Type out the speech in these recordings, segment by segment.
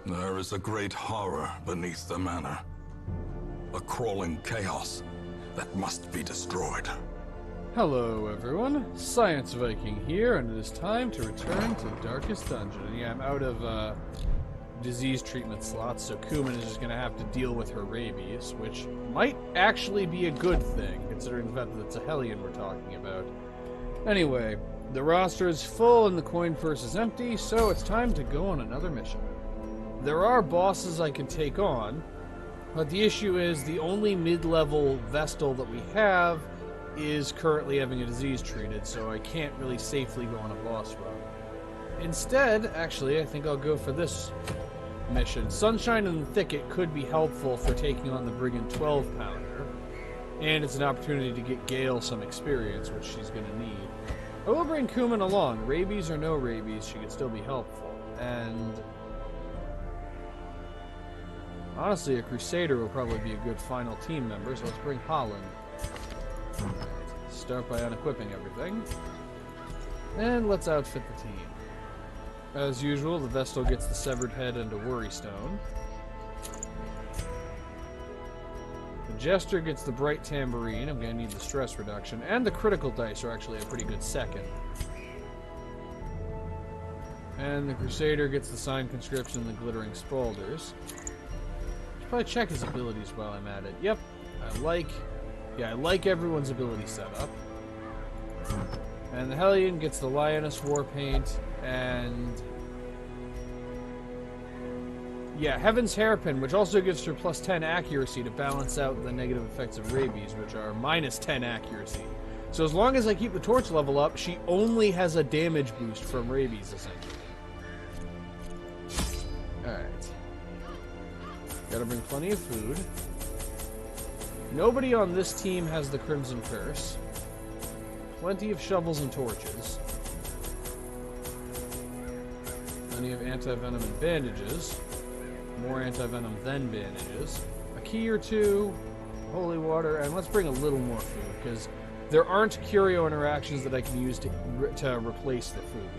There is a great horror beneath the manor. A crawling chaos that must be destroyed. Hello everyone, Science Viking here, and it is time to return to Darkest Dungeon. And yeah, I'm out of disease treatment slots, so Kuman is just going to have to deal with her rabies, which might actually be a good thing, considering the fact that it's a Hellion we're talking about. Anyway, the roster is full and the coin purse is empty, so it's time to go on another mission. There are bosses I can take on, but the issue is the only mid-level Vestal that we have is currently having a disease treated, so I can't really safely go on a boss run. Instead, actually, I think I'll go for this mission. Sunshine in the Thicket could be helpful for taking on the Brigand 12-pounder, and it's an opportunity to get Gale some experience, which she's going to need. I will bring Kuman along. Rabies or no rabies, she could still be helpful. And honestly, a Crusader will probably be a good final team member, so let's bring Holland. Start by unequipping everything. And let's outfit the team. As usual, the Vestal gets the Severed Head and a Worry Stone. The Jester gets the Bright Tambourine. I'm going to need the stress reduction. And the critical dice are actually a pretty good second. And the Crusader gets the Sign Conscription and the Glittering Spaulders. Should probably check his abilities while I'm at it. Yep, I like everyone's ability setup. And the Hellion gets the Lioness Warpaint, and yeah, Heaven's Hairpin, which also gives her plus 10 accuracy to balance out the negative effects of rabies, which are minus 10 accuracy. So as long as I keep the torch level up, she only has a damage boost from rabies, essentially. Alright. Gotta bring plenty of food. Nobody on this team has the Crimson Curse. Plenty of shovels and torches. Plenty of anti-venom and bandages. More anti-venom than bandages. A key or two. Holy water. And let's bring a little more food, because there aren't curio interactions that I can use to replace the food.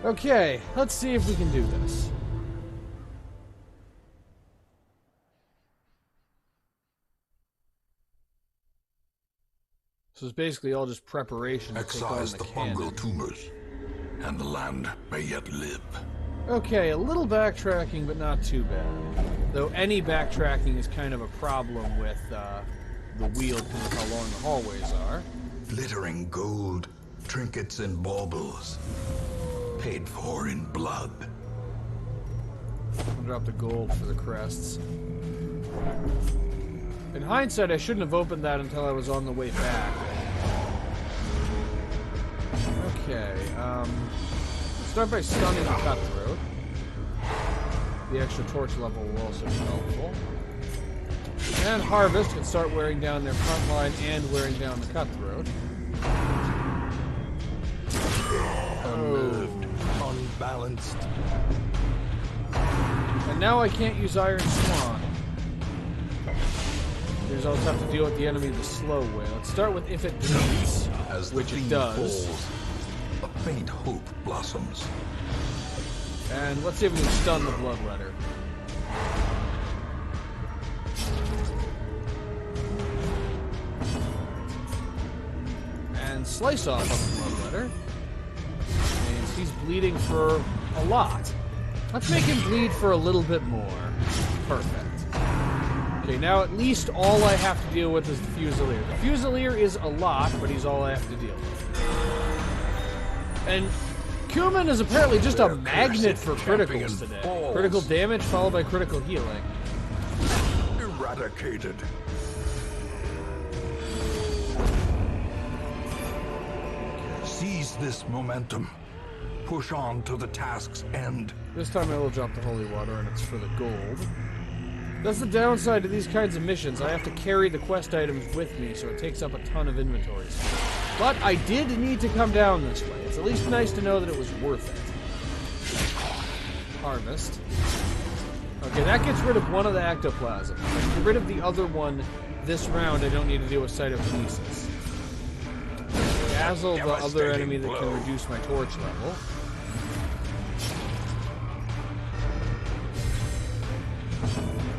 Okay, let's see if we can do this. So it's basically all just preparation to take on the fungal tumors, and the land may yet live. Okay, a little backtracking, but not too bad. Though any backtracking is kind of a problem with the wheel, because of how long the hallways are. Glittering gold, trinkets and baubles, paid for in blood. I'll drop the gold for the crests. In hindsight, I shouldn't have opened that until I was on the way back. Okay, start by stunning the Cutthroat. The extra torch level will also be helpful. And Harvest can start wearing down their front line and wearing down the Cutthroat. Unnerved, unbalanced. And now I can't use Iron Swan. There's always have to deal with the enemy the slow way. Let's start with if it bleeds, which it does. Falls, a faint hope blossoms. And let's see if we can stun the Bloodletter. And slice off on the Bloodletter. And he's bleeding for a lot. Let's make him bleed for a little bit more. Perfect. Okay, now at least all I have to deal with is the Fusilier. The Fusilier is a lot, but he's all I have to deal with. And Kuman is apparently just a magnet for criticals today. Falls. Critical damage followed by critical healing. Eradicated. Seize this momentum. Push on to the task's end. This time I will drop the Holy Water, and it's for the gold. That's the downside to these kinds of missions. I have to carry the quest items with me, so it takes up a ton of inventory space. But I did need to come down this way. It's at least nice to know that it was worth it. Harvest. Okay, that gets rid of one of the ectoplasm. If I can get rid of the other one this round, I don't need to deal with cytokinesis. Dazzle, the other enemy that can reduce my torch level.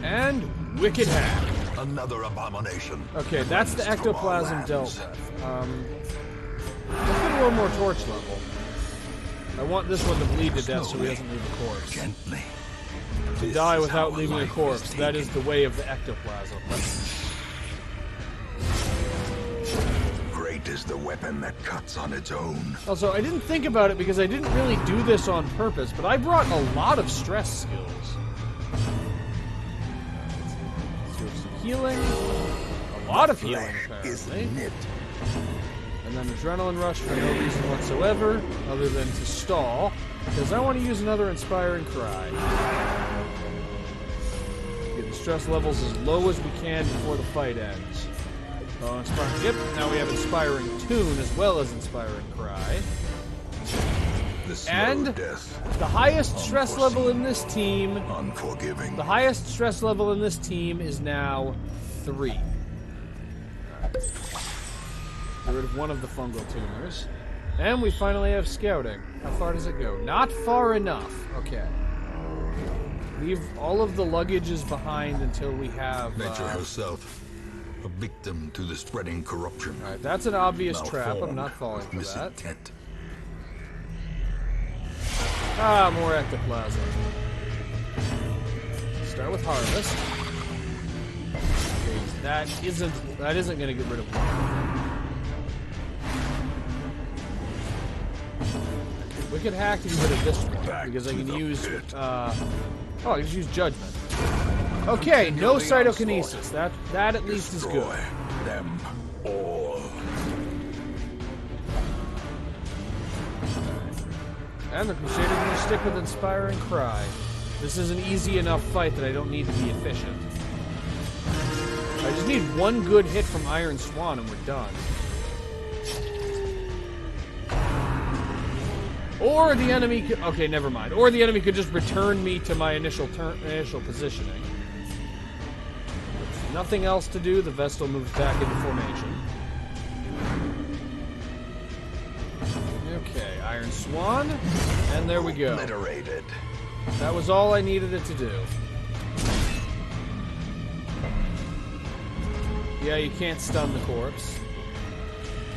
And Wicked Hack. Another abomination. Okay, that's the ectoplasm dealt with. Let's get a little more torch level. I want this one to bleed to death so he doesn't leave a corpse. Gently. To die without leaving a corpse. That is the way of the ectoplasm. Great is the weapon that cuts on its own. Also, I didn't think about it because I didn't really do this on purpose, but I brought a lot of stress skills. So some healing. A lot of healing, apparently. And then Adrenaline Rush for no reason whatsoever, other than to stall, because I want to use another Inspiring Cry. Get the stress levels as low as we can before the fight ends. Oh, Inspiring... Yep, now we have Inspiring Tune as well as Inspiring Cry. And the highest stress level in this team... Unforgiving. The highest stress level in this team is now 3. Get rid of one of the fungal tumors. And we finally have scouting. How far does it go? Not far enough. Okay. Leave all of the luggages behind until we have... Nature herself. A victim to the spreading corruption. Alright, that's an obvious trap. I'm not falling for that. Tent. Ah, more ectoplasm. Start with Harvest. Okay, that isn't going to get rid of one. Wicked Hack to get rid of this one, because I can use, I can just use Judgment. Okay, no Cytokinesis. That at least is good. Them all. And the Crusader going to stick with Inspiring Cry. This is an easy enough fight that I don't need to be efficient. I just need one good hit from Iron Swan and we're done. Or the enemy could... Okay, never mind. Or the enemy could just return me to my initial positioning. Nothing else to do. The Vestal moves back into formation. Okay, Iron Swan. And there we go. Obliterated. That was all I needed it to do. Yeah, you can't stun the corpse.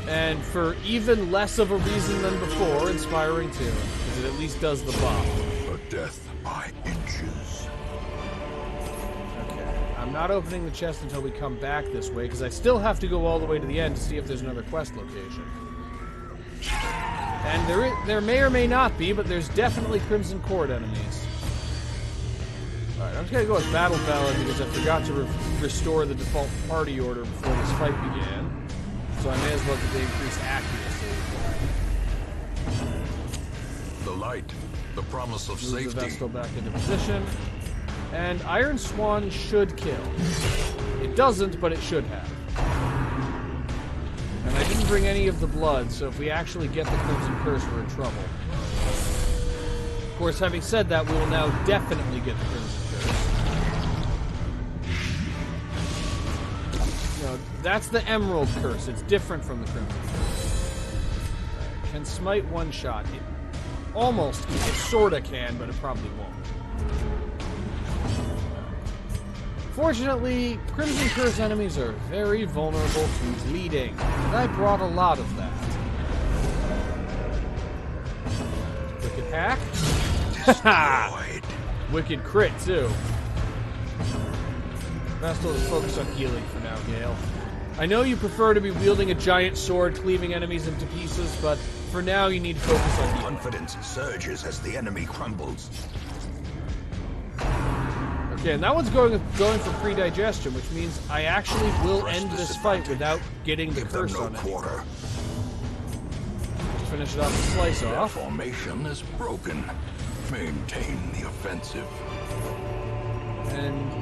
And for even less of a reason than before, Inspiring Tune, because it at least does the buff. A death by inches. Okay, I'm not opening the chest until we come back this way, because I still have to go all the way to the end to see if there's another quest location. And there may or may not be, but there's definitely Crimson Cord enemies. Alright, I'm just going to go with Battle Ballad, because I forgot to restore the default party order before this fight began. So I may as well get the increased accuracy. The light, the promise of Move safety. the Vestal back into position. And Iron Swan should kill. It doesn't, but it should have. And I didn't bring any of the blood, so if we actually get the Crimson Curse, we're in trouble. Of course, having said that, we will now definitely get the Crimson Curse. No, that's the Emerald Curse. It's different from the Crimson Curse. Can smite one shot. It almost, it sorta can, but it probably won't. Fortunately, Crimson Curse enemies are very vulnerable to bleeding, and I brought a lot of that. Wicked Hack. Destroyed. Wicked Crit, too. Vestal is focused on healing for now, Gale. I know you prefer to be wielding a giant sword, cleaving enemies into pieces, but for now you need to focus on healing. Confidence surges as the enemy crumbles. Okay, and that one's going for pre-digestion, which means I actually will end this fight without getting the curse on it. Finish it off and slice Their off. formation is broken. Maintain the offensive. And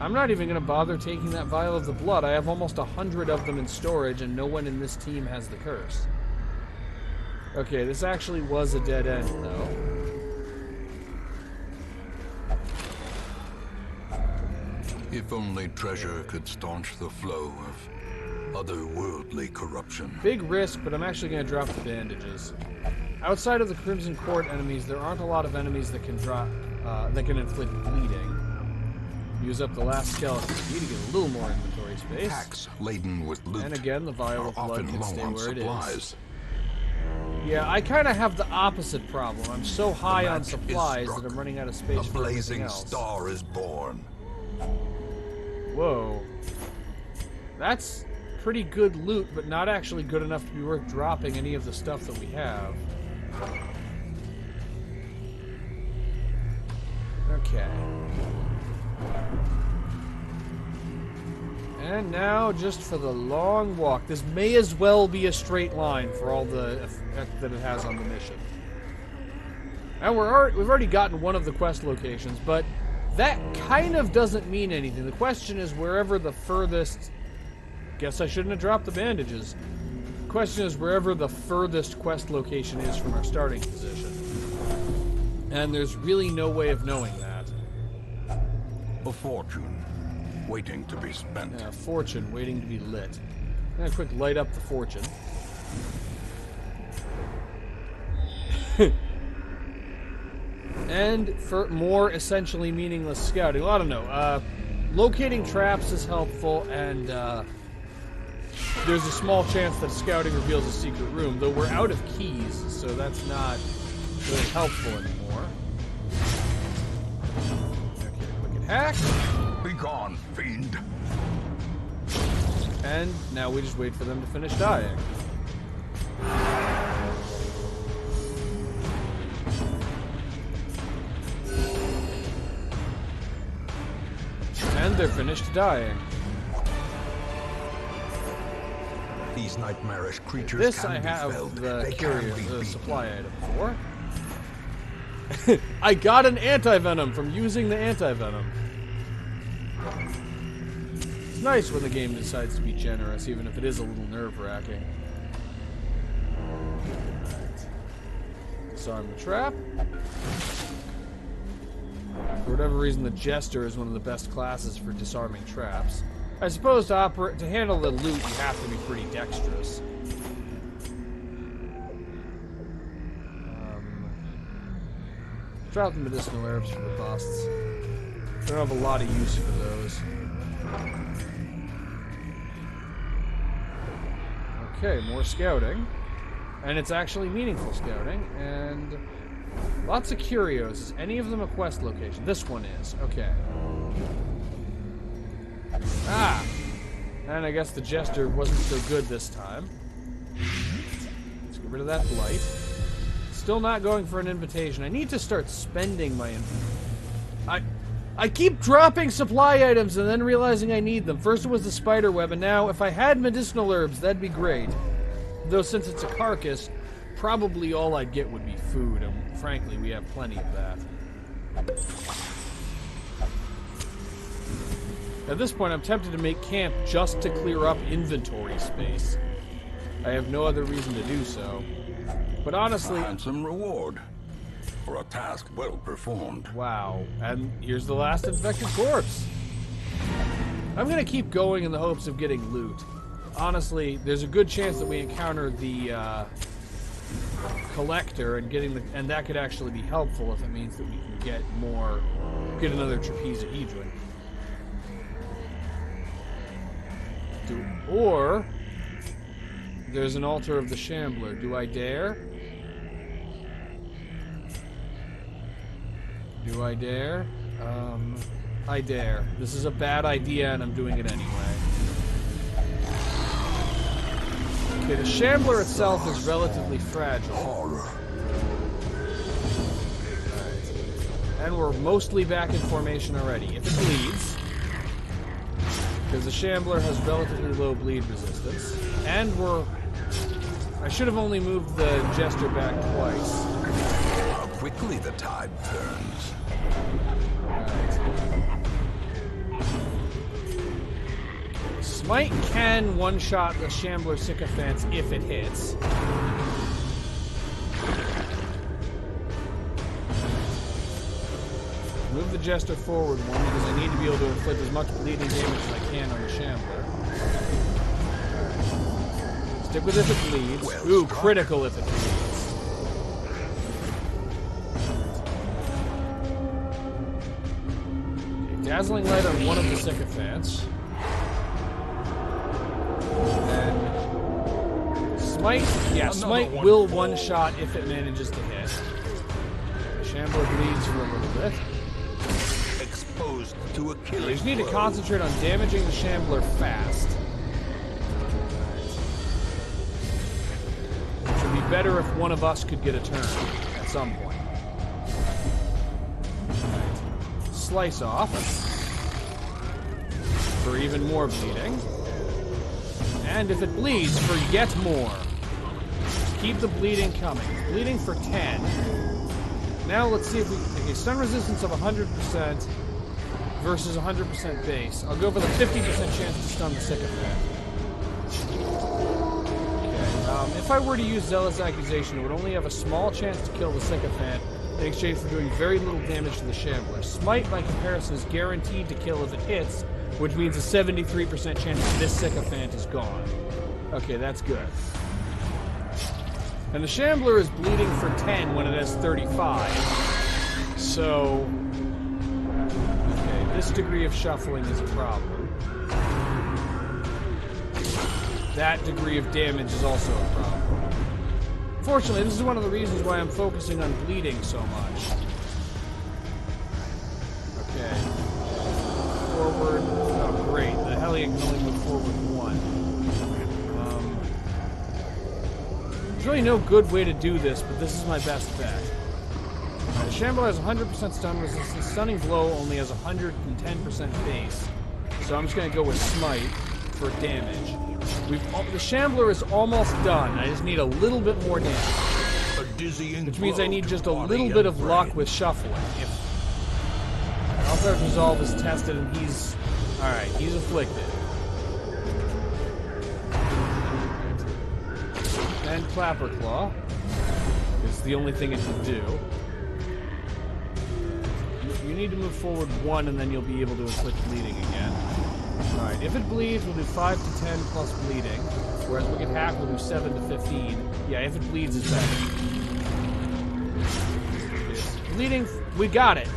I'm not even going to bother taking that vial of the blood. I have almost 100 of them in storage, and no one in this team has the curse. Okay, this actually was a dead end, though. If only treasure could staunch the flow of otherworldly corruption. Big risk, but I'm actually going to drop the bandages. Outside of the Crimson Court enemies, there aren't a lot of enemies that can drop, that can inflict bleeding. Use up the last skeleton key to get a little more inventory space. Packs laden with loot And again, the vial are of blood often can low stay on where it is. supplies. Yeah, I kind of have the opposite problem. I'm so high on match is supplies struck. that I'm running out of space A for everything blazing else. star is born. Whoa. That's pretty good loot, but not actually good enough to be worth dropping any of the stuff that we have. Okay. And now, just for the long walk. This may as well be a straight line for all the effect that it has on the mission. And we've already gotten one of the quest locations, but that kind of doesn't mean anything. The question is wherever the furthest... Guess I shouldn't have dropped the bandages. The question is wherever the furthest quest location is from our starting position. And there's really no way of knowing that. A fortune waiting to be spent. Yeah, fortune waiting to be lit. I'm gonna quick light up the fortune. And for more essentially meaningless scouting. Well, I don't know. Locating traps is helpful, and there's a small chance that scouting reveals a secret room, though we're out of keys, so that's not really helpful anymore. Okay, quick hack. Be gone, fiend. And now we just wait for them to finish dying. And they're finished dying. These nightmarish creatures This can I be have felled. the They curious can be beaten. supply item for. I got an anti-venom from using the anti-venom. It's nice when the game decides to be generous, even if it is a little nerve-wracking. Disarm the trap. For whatever reason, the Jester is one of the best classes for disarming traps. I suppose to handle the loot, you have to be pretty dexterous. Drop the medicinal herbs for the busts. I don't have a lot of use for those. Okay, more scouting. And it's actually meaningful scouting. And lots of curios. Is any of them a quest location? This one is. Okay. Ah! And I guess the Jester wasn't so good this time. Let's get rid of that blight. Still not going for an invitation. I need to start spending my... I keep dropping supply items and then realizing I need them. First it was the spider web, and now if I had medicinal herbs, that'd be great. Though since it's a carcass, probably all I'd get would be food, and frankly, we have plenty of that. At this point, I'm tempted to make camp just to clear up inventory space. I have no other reason to do so. But honestly... A handsome reward for a task well performed. Wow. And here's the last infected corpse. I'm gonna keep going in the hopes of getting loot. Honestly, there's a good chance that we encounter the collector and and that could actually be helpful if it means that we can get another trapezahedron. Or there's an altar of the Shambler. Do I dare? Do I dare? I dare. This is a bad idea, and I'm doing it anyway. Okay, the Shambler itself is relatively fragile. Horror. Alright. And we're mostly back in formation already. If it bleeds, because the Shambler has relatively low bleed resistance, and I should have only moved the Jester back twice. How quickly the tide turns. Smite can one-shot the Shambler Sycophants if it hits. Move the Jester forward one because I need to be able to inflict as much bleeding damage as I can on the Shambler. Stick with if it bleeds. Well Ooh, struck. critical if it bleeds. Okay, Dazzling Light on one of the sycophants. And Smite, yeah, Smite will one-shot if it manages to hit. The Shambler bleeds for a little bit. Exposed to a killing We just need to blow. concentrate on damaging the Shambler fast. Which would be better if one of us could get a turn at some point. Slice off for even more bleeding. And if it bleeds, for yet more. Just keep the bleeding coming. Bleeding for 10. Now let's see if we... Okay, stun resistance of 100% versus 100% base. I'll go for the 50% chance to stun the sycophant. Okay, if I were to use Zealous Accusation, it would only have a small chance to kill the sycophant in exchange for doing very little damage to the Shambler. Smite, by comparison, is guaranteed to kill if it hits, which means a 73% chance that this sycophant is gone. Okay, that's good. And the Shambler is bleeding for 10 when it has 35. So... Okay, this degree of shuffling is a problem. That degree of damage is also a problem. Fortunately, this is one of the reasons why I'm focusing on bleeding so much. Okay. Forward. Oh, great. The Hellion can only move forward 1. There's really no good way to do this, but this is my best bet. The Shambler has 100% stun resistance. Stunning Blow only has 110% base. So I'm just going to go with Smite for damage. The Shambler is almost done. I just need a little bit more damage. A dizzying Which means I need just a blow to little body bit and of luck brain. with shuffling. If Alpha's Resolve is tested and he's... Alright, he's afflicted. And Clapper Claw is the only thing it can do. You need to move forward 1 and then you'll be able to inflict bleeding again. Alright, if it bleeds, we'll do 5 to 10 plus bleeding. Whereas we can hack, we'll do 7 to 15. Yeah, if it bleeds, it's better. Bleeding, we got it.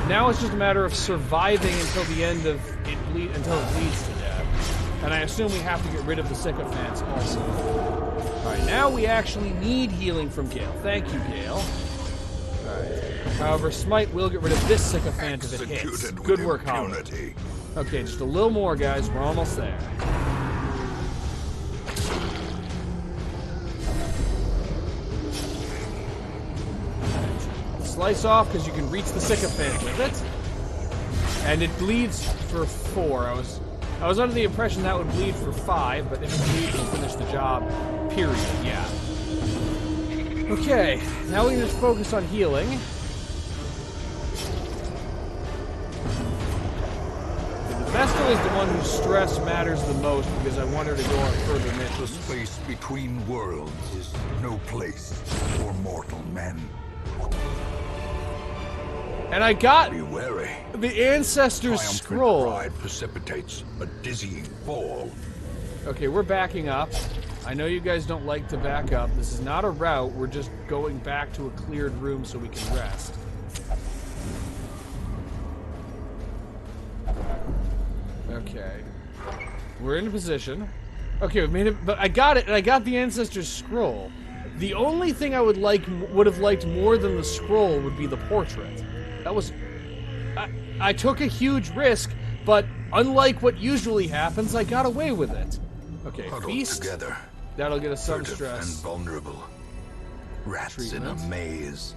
Now it's just a matter of surviving until the end of it until it bleeds to death. And I assume we have to get rid of the sycophants also. Alright, now we actually need healing from Gale. Thank you, Gale. Alright. However, Smite will get rid of this sycophant if it hits. Executed Good with work, Hollow. impunity. Okay, just a little more, guys. We're almost there. Slice off, because you can reach the sycophant with it. And it bleeds for 4. I was under the impression that would bleed for 5, but if it bleeds, it'll finish the job. Period, yeah. Okay, now we need to focus on healing. Vestal is the one whose stress matters the most because I want her to go on further The missions. space between worlds is no place for mortal men. And I got Be wary. the Ancestor's Triumphant Scroll. pride precipitates a dizzying fall. Okay, we're backing up. I know you guys don't like to back up. This is not a route. We're just going back to a cleared room so we can rest. Okay. We're in position. Okay, we've made it, but I got it, and I got the Ancestor's Scroll. The only thing I would have liked more than the scroll would be the portrait. That was... I took a huge risk, but unlike what usually happens, I got away with it. Okay, Huddled feast. together, That'll get us some furtive and stress. vulnerable. Rats in Treatment. a maze.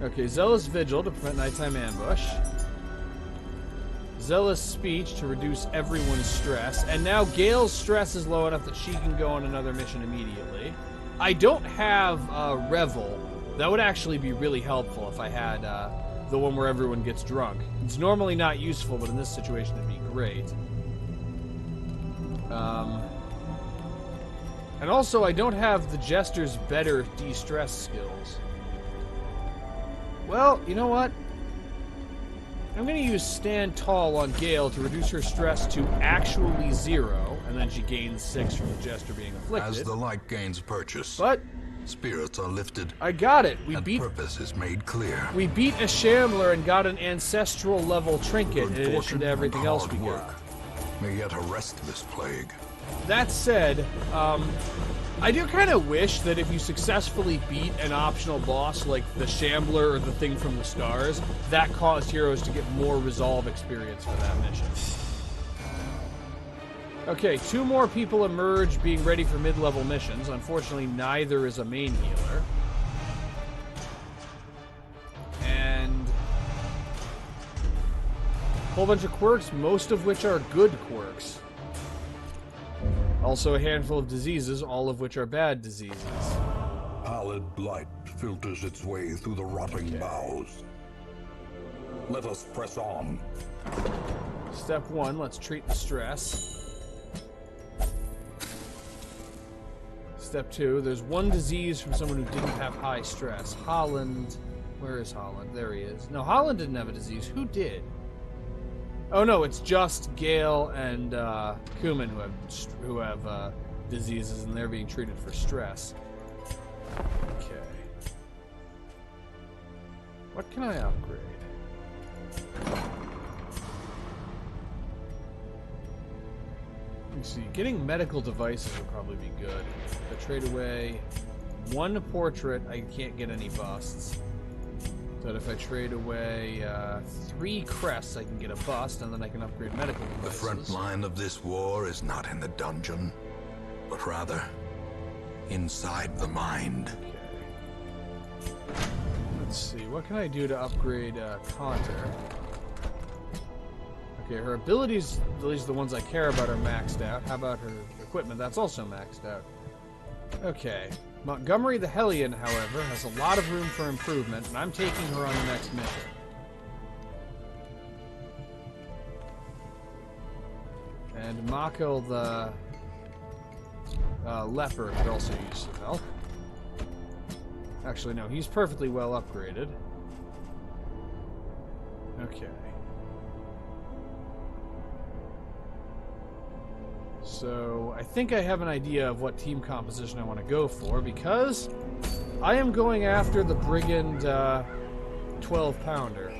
Okay, Zealous Vigil to prevent nighttime ambush. Zealous Speech to reduce everyone's stress. And now Gale's stress is low enough that she can go on another mission immediately. I don't have Revel. That would actually be really helpful if I had the one where everyone gets drunk. It's normally not useful, but in this situation it'd be great. And also, I don't have the Jester's better de-stress skills. Well, you know what? I'm going to use Stand Tall on Gale to reduce her stress to actually 0, and then she gains 6 from the Jester being afflicted. As the light gains purchase, But Spirits are lifted, I got it. and purpose is made clear. We beat a shambler and got an ancestral level trinket in addition to everything else we got. May yet arrest this plague. That said, I do kind of wish that if you successfully beat an optional boss like the Shambler or the Thing from the Stars, that caused heroes to get more resolve experience for that mission. Okay, 2 more people emerge being ready for mid-level missions. Unfortunately, neither is a main healer. And a whole bunch of quirks, most of which are good quirks. Also a handful of diseases, all of which are bad diseases. Pallid light filters its way through the rotting boughs. Let us press on. Step 1, let's treat the stress. Step 2, there's 1 disease from someone who didn't have high stress. Holland. Where is Holland? There he is. No, Holland didn't have a disease. Who did? Oh no, it's just Gale and Kuman who have diseases, and they're being treated for stress. Okay. What can I upgrade? Let me see. Getting medical devices would probably be good. If I trade away 1 portrait, I can't get any busts. But if I trade away 3 crests, I can get a bust, and then I can upgrade medical devices. The front line of this war is not in the dungeon, but rather inside the mind. Okay. Let's see. What can I do to upgrade Conter? Okay, her abilities, at least the ones I care about, are maxed out. How about her equipment? That's also maxed out. Okay. Montgomery the Hellion, however, has a lot of room for improvement, and I'm taking her on the next mission. And Mako the Leper could also use some help. Actually, no, he's perfectly well upgraded. Okay. So, I think I have an idea of what team composition I want to go for, because I am going after the Brigand 12-pounder.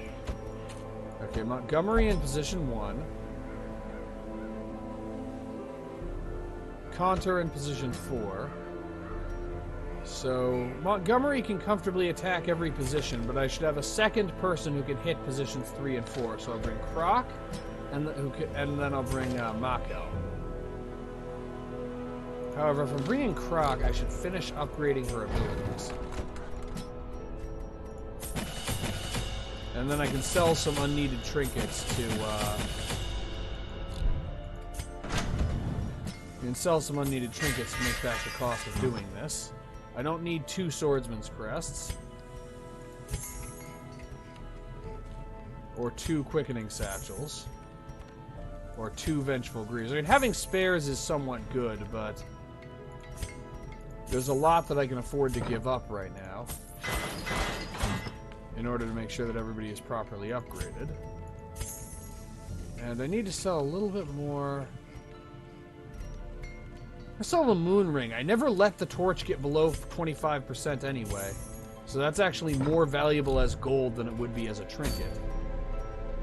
Okay, Montgomery in position 1. Conter in position 4. So, Montgomery can comfortably attack every position, but I should have a second person who can hit positions 3 and 4. So I'll bring Croc, and then I'll bring Mako. However, if I'm bringing Croc, I should finish upgrading her abilities. And then I can sell some unneeded trinkets to, make back the cost of doing this. I don't need 2 swordsman's crests. Or 2 quickening satchels. Or 2 vengeful greaves. I mean, having spares is somewhat good, but there's a lot that I can afford to give up right now in order to make sure that everybody is properly upgraded. And I need to sell a little bit more. I sell the moon ring. I never let the torch get below 25% anyway, so that's actually more valuable as gold than it would be as a trinket.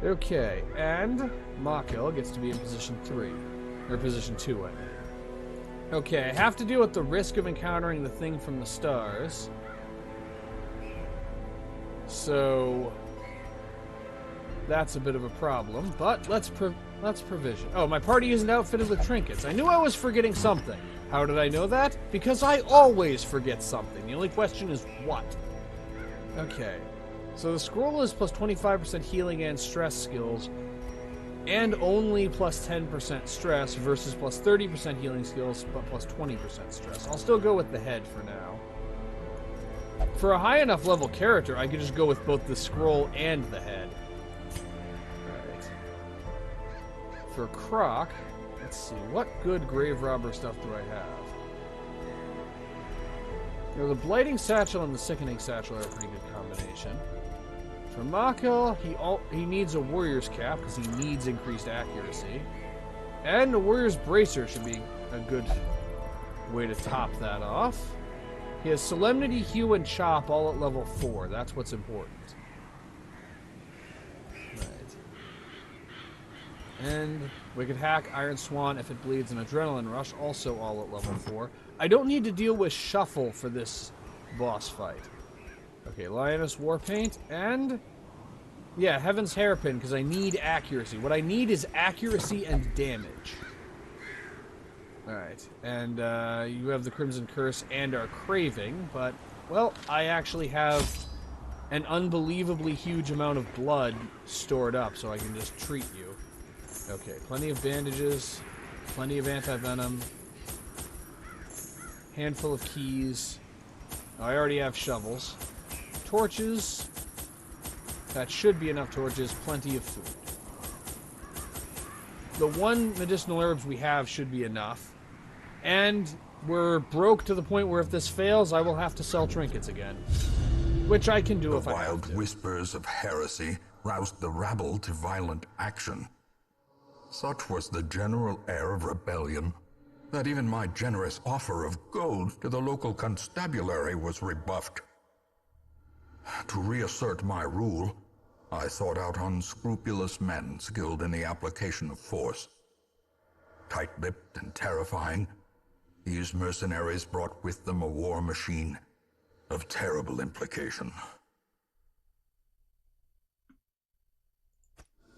Okay, and Mako gets to be in position 3. Or position 2, I mean. Okay, I have to deal with the risk of encountering the Thing from the Stars. So that's a bit of a problem, but let's provision. Oh, my party isn't outfitted with trinkets. I knew I was forgetting something. How did I know that? Because I always forget something. The only question is what. Okay. So the scroll is plus 25% healing and stress skills, and only plus 10% stress versus plus 30% healing skills, but plus 20% stress. I'll still go with the head for now. For a high enough level character, I could just go with both the scroll and the head. Alright. For Croc, let's see, what good grave robber stuff do I have? You know, the blighting satchel and the sickening satchel are a pretty good combination. For Mako, he needs a warrior's cap because he needs increased accuracy. And a warrior's bracer should be a good way to top that off. He has Solemnity, Hue, and Chop all at level 4. That's what's important. Right. And Wicked Hack, Iron Swan, if it bleeds, and Adrenaline Rush, also all at level 4. I don't need to deal with Shuffle for this boss fight. Okay, Lioness Warpaint, and... yeah, Heaven's Hairpin, because I need accuracy. What I need is accuracy and damage. Alright, and you have the Crimson Curse and our Craving, but, well, I actually have an unbelievably huge amount of blood stored up, so I can just treat you. Okay, plenty of bandages, plenty of anti-venom, handful of keys. Oh, I already have shovels. Torches. That should be enough torches, plenty of food. The one medicinal herbs we have should be enough. And we're broke to the point where if this fails, I will have to sell trinkets again. Which I can do if I have to. The wild whispers of heresy roused the rabble to violent action. Such was the general air of rebellion that even my generous offer of gold to the local constabulary was rebuffed. To reassert my rule, I sought out unscrupulous men skilled in the application of force. Tight-lipped and terrifying, these mercenaries brought with them a war machine of terrible implication.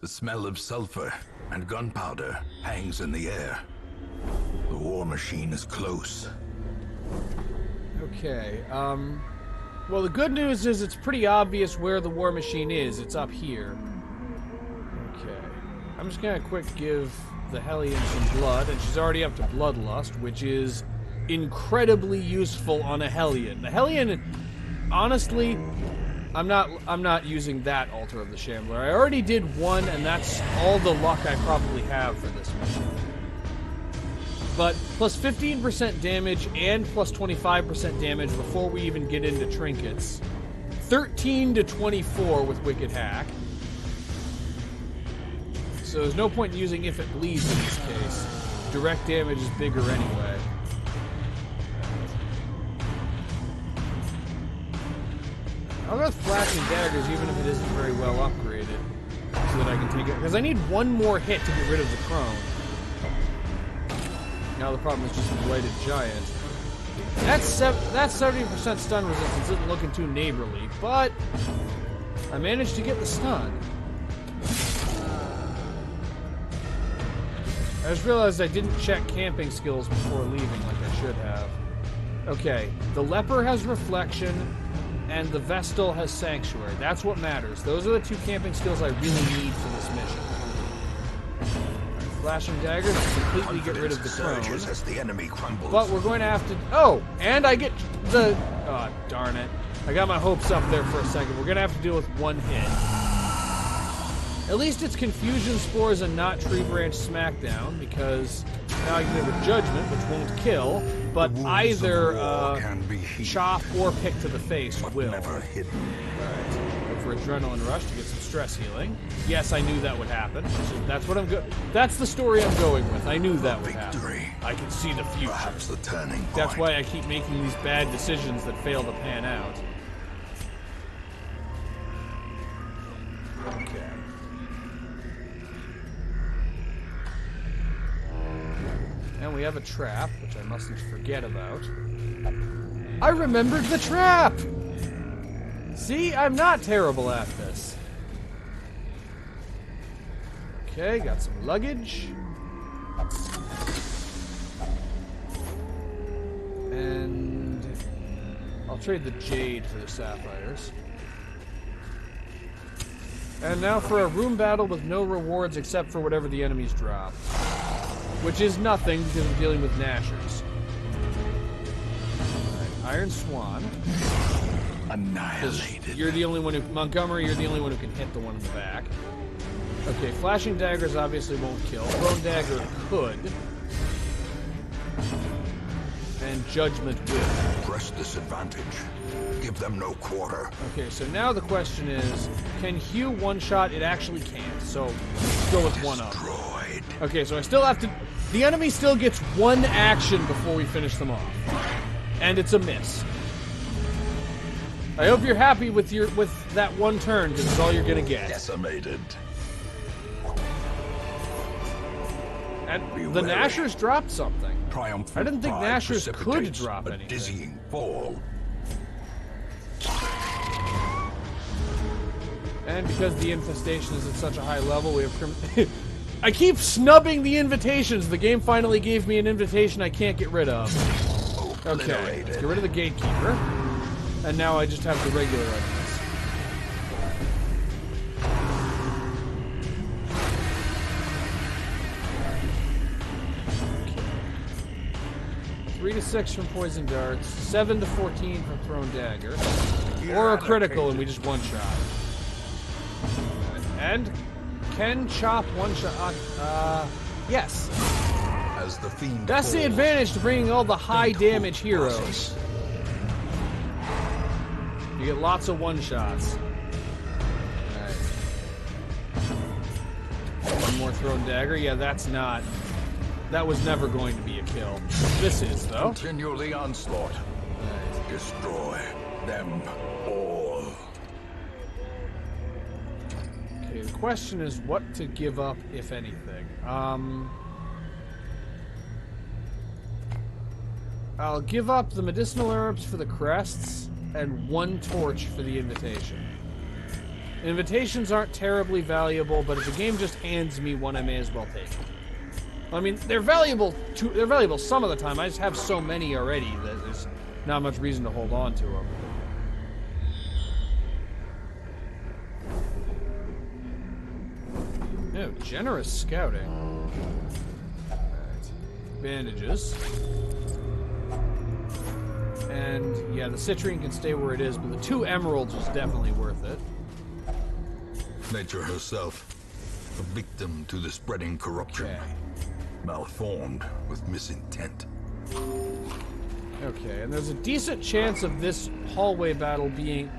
The smell of sulfur and gunpowder hangs in the air. The war machine is close. Okay, well, the good news is it's pretty obvious where the war machine is. It's up here. Okay. I'm just gonna quick give the Hellion some blood, and she's already up to Bloodlust, which is incredibly useful on a Hellion. The Hellion, honestly, I'm not using that Altar of the Shambler. I already did one, and that's all the luck I probably have for this mission. But plus 15% damage and plus 25% damage before we even get into trinkets. 13 to 24 with Wicked Hack. So there's no point in using If It Bleeds in this case. Direct damage is bigger anyway. I'll go with Flashing Daggers even if it isn't very well upgraded. So that I can take it. Because I need one more hit to get rid of the Crone. Now the problem is just a Blighted Giant. That 70% stun resistance isn't looking too neighborly, but I managed to get the stun. I just realized I didn't check camping skills before leaving like I should have. Okay, the Leper has Reflection, and the Vestal has Sanctuary. That's what matters. Those are the two camping skills I really need for this mission. Flashing Daggers to completely get rid of the Crone. As the enemy crumbles. But we're going to have to... oh, and I get the... oh, darn it. I got my hopes up there for a second. We're going to have to deal with one hit. At least it's Confusion Spores and not Tree Branch Smackdown, because now I can get a Judgment, which won't kill, but either chop or pick to the face will. Never hidden. Alright, go for Adrenaline Rush to get some stress healing. Yes, I knew that would happen. That's what I'm that's the story I'm going with. I knew that would happen. I can see the future. Perhaps the turning point. That's why I keep making these bad decisions that fail to pan out. Okay. And we have a trap, which I mustn't forget about. I remembered the trap! See, I'm not terrible at this. Okay, got some luggage. And I'll trade the jade for the sapphires. And now for a room battle with no rewards except for whatever the enemies drop. Which is nothing because I'm dealing with Nashers. Right, Iron Swan. Annihilated. You're the only one who... Montgomery, you're the only one who can hit the one in the back. Okay, Flashing Daggers obviously won't kill. Prone Dagger could. And Judgment will. Press disadvantage. Give them no quarter. Okay, so now the question is, can Hugh one-shot? It actually can't, so let's go with one up. Destroyed. Okay, so I still have to... the enemy still gets one action before we finish them off. And it's a miss. I hope you're happy with that one turn, because it's all you're gonna get. Decimated. And the Nashers dropped something. Triumphant I didn't think pride Nashers could precipitates drop a anything. dizzying fall. And because the infestation is at such a high level, we have I keep snubbing the invitations. The game finally gave me an invitation I can't get rid of. Okay, let's get rid of the gatekeeper. And now I just have the regular enemies. Okay. 3 to 6 from poison darts, 7 to 14 from thrown dagger, or a critical and we just one-shot. And can chop one-shot. Yes. As the fiend That's the advantage to bringing all the high-damage heroes. You get lots of one-shots. Alright. One more thrown dagger. Yeah, that's not... That was never going to be a kill. This is, though. Continue the onslaught. Right. Destroy them all. Okay, the question is what to give up, if anything. I'll give up the medicinal herbs for the crests and 1 torch for the invitation. Invitations aren't terribly valuable, but if the game just hands me one, I may as well take it. I mean, they're valuable some of the time. I just have so many already that there's not much reason to hold on to them. No, generous scouting. Right. Bandages. And, yeah, the citrine can stay where it is, but the 2 emeralds is definitely worth it. Nature herself, a victim to the spreading corruption. Okay. Malformed with misintent. Okay, and there's a decent chance of this hallway battle being...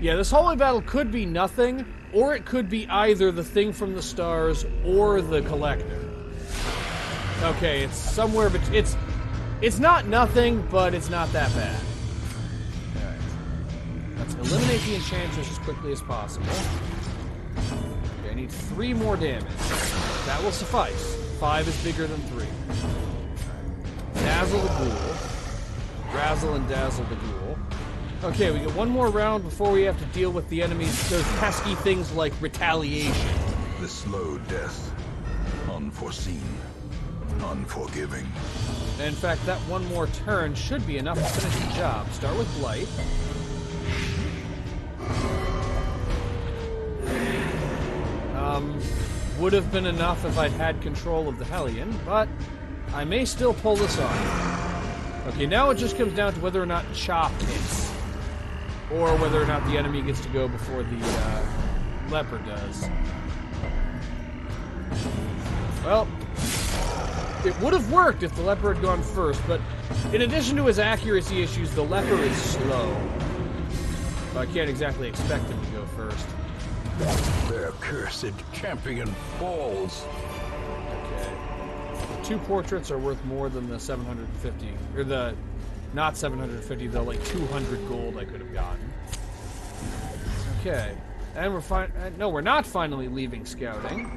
Yeah, this hallway battle could be nothing, or it could be either the thing from the stars or the collector. Okay, it's somewhere between... It's not nothing, but it's not that bad. Alright. Let's eliminate the enchanters as quickly as possible. Okay, I need 3 more damage. That will suffice. 5 is bigger than 3. Dazzle the ghoul. Razzle and dazzle the ghoul. Okay, we get 1 more round before we have to deal with the enemies, those pesky things like retaliation. The slow death. Unforeseen. Unforgiving. And in fact, that 1 more turn should be enough to finish the job. Start with Blight. Would have been enough if I'd had control of the Hellion, but I may still pull this off. Okay, now it just comes down to whether or not Chop hits. Or whether or not the enemy gets to go before the Leopard does. Well, it would have worked if the Leopard had gone first, but in addition to his accuracy issues, the Leopard is slow. So I can't exactly expect him to go first. Their cursed champion falls. Okay. The 2 portraits are worth more than the 750, or the, not 750, the like 200 gold I could have gotten. Okay. And we're no, we're not finally leaving scouting.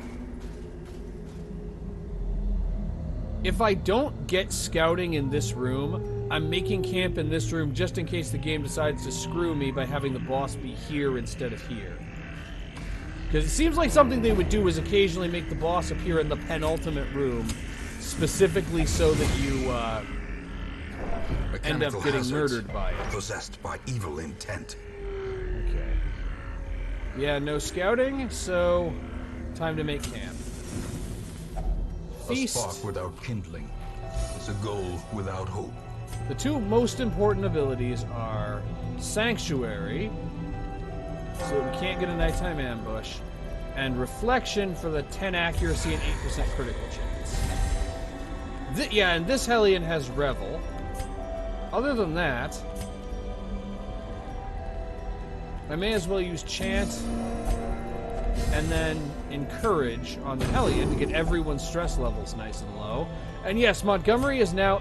If I don't get scouting in this room, I'm making camp in this room just in case the game decides to screw me by having the boss be here instead of here. Because it seems like something they would do is occasionally make the boss appear in the penultimate room, specifically so that you end up getting murdered by it. Possessed by evil intent. Okay. Yeah, no scouting, so time to make camp. Feast. A spark without kindling is a goal without hope. The 2 most important abilities are Sanctuary, so we can't get a nighttime ambush, and Reflection for the 10 accuracy and 8% critical chance. Yeah, and this Hellion has Revel. Other than that, I may as well use Chant, and then encourage on the Hellion to get everyone's stress levels nice and low. And yes, Montgomery is now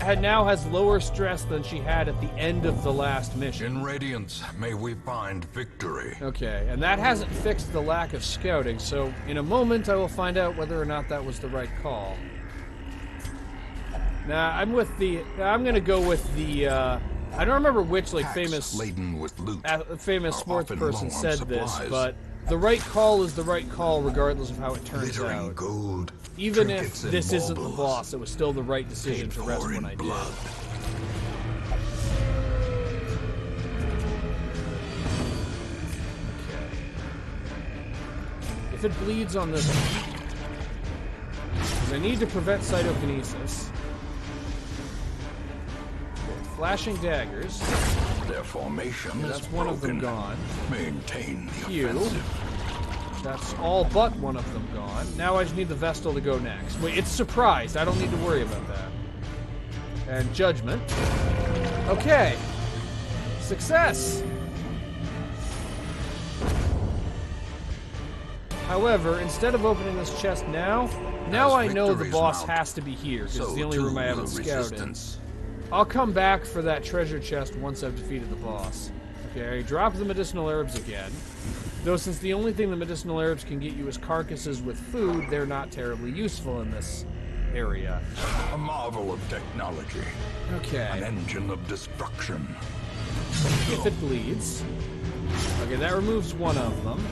has lower stress than she had at the end of the last mission. In Radiance, may we find victory. Okay, and that hasn't fixed the lack of scouting, so in a moment I will find out whether or not that was the right call. Now, I'm gonna go with the, I don't remember which, like, famous laden with loot sports person said this, but the right call is the right call regardless of how it turns out. Gold, even if this isn't the boss, it was still the right decision to rest when I did. Okay. If it bleeds on this one, because I need to prevent cytokinesis. Flashing daggers. Their formation that's one of them gone. Maintain the Q. offensive. That's all but one of them gone. Now I just need the Vestal to go next. Wait, it's surprised. I don't need to worry about that. And Judgment. Okay. Success! However, instead of opening this chest now I know the boss has to be here, because it's the only room I haven't scouted. I'll come back for that treasure chest once I've defeated the boss. Okay, drop the medicinal herbs again. Though since the only thing the medicinal herbs can get you is carcasses with food, they're not terribly useful in this area. A marvel of technology. Okay. An engine of destruction. If it bleeds. Okay, that removes one of them.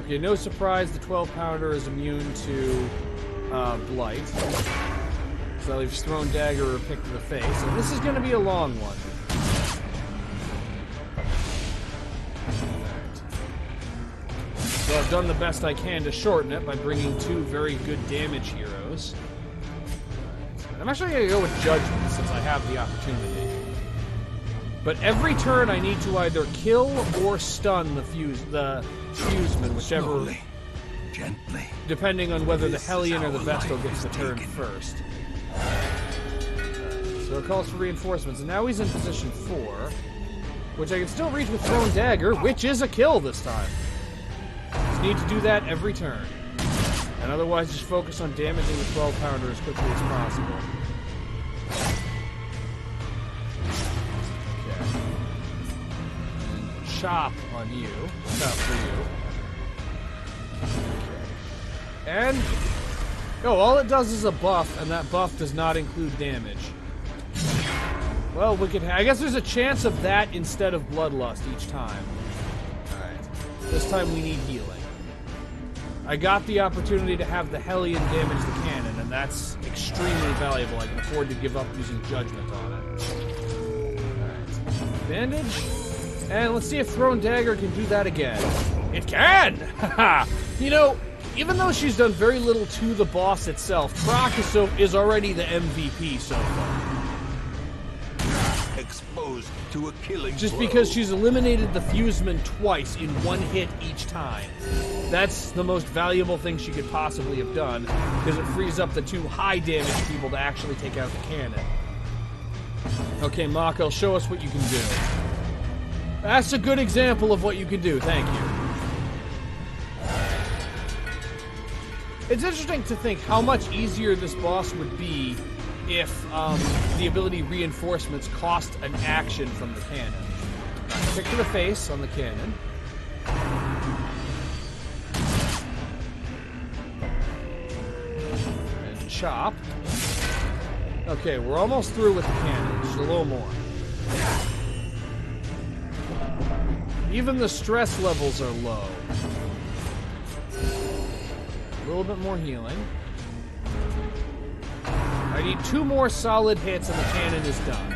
Okay, no surprise the 12-pounder is immune to blight. So they've thrown dagger or pick to the face, and this is going to be a long one. So I've done the best I can to shorten it by bringing two very good damage heroes. I'm actually going to go with Judgment since I have the opportunity. But every turn I need to either kill or stun the Fuseman, whichever... Slowly, gently. Depending on whether the Hellion or the Vestal gets the turn first. So it calls for reinforcements, and now he's in position 4, which I can still reach with Thrown Dagger, which is a kill this time. Just need to do that every turn. And otherwise just focus on damaging the 12-pounder as quickly as possible. Okay. And chop on you. Chop for you. Okay. And... oh, all it does is a buff, and that buff does not include damage. Well, we could. I guess there's a chance of that instead of Bloodlust each time. Alright. This time we need healing. I got the opportunity to have the Hellion damage the cannon, and that's extremely valuable. I can afford to give up using Judgment on it. Alright. Bandage. And let's see if Thrown Dagger can do that again. It can! Haha! You know, even though she's done very little to the boss itself, Krakaso is already the MVP so far. Exposed to a killing Just blow. because she's eliminated the Fuseman twice in one hit each time. That's the most valuable thing she could possibly have done, because it frees up the two high damage people to actually take out the cannon. Okay, Mako, show us what you can do. That's a good example of what you can do, thank you. It's interesting to think how much easier this boss would be if the ability reinforcements cost an action from the cannon. Kick to the face on the cannon. And chop. Okay, we're almost through with the cannon. Just a little more. Even the stress levels are low. A little bit more healing. I need 2 more solid hits and the cannon is done.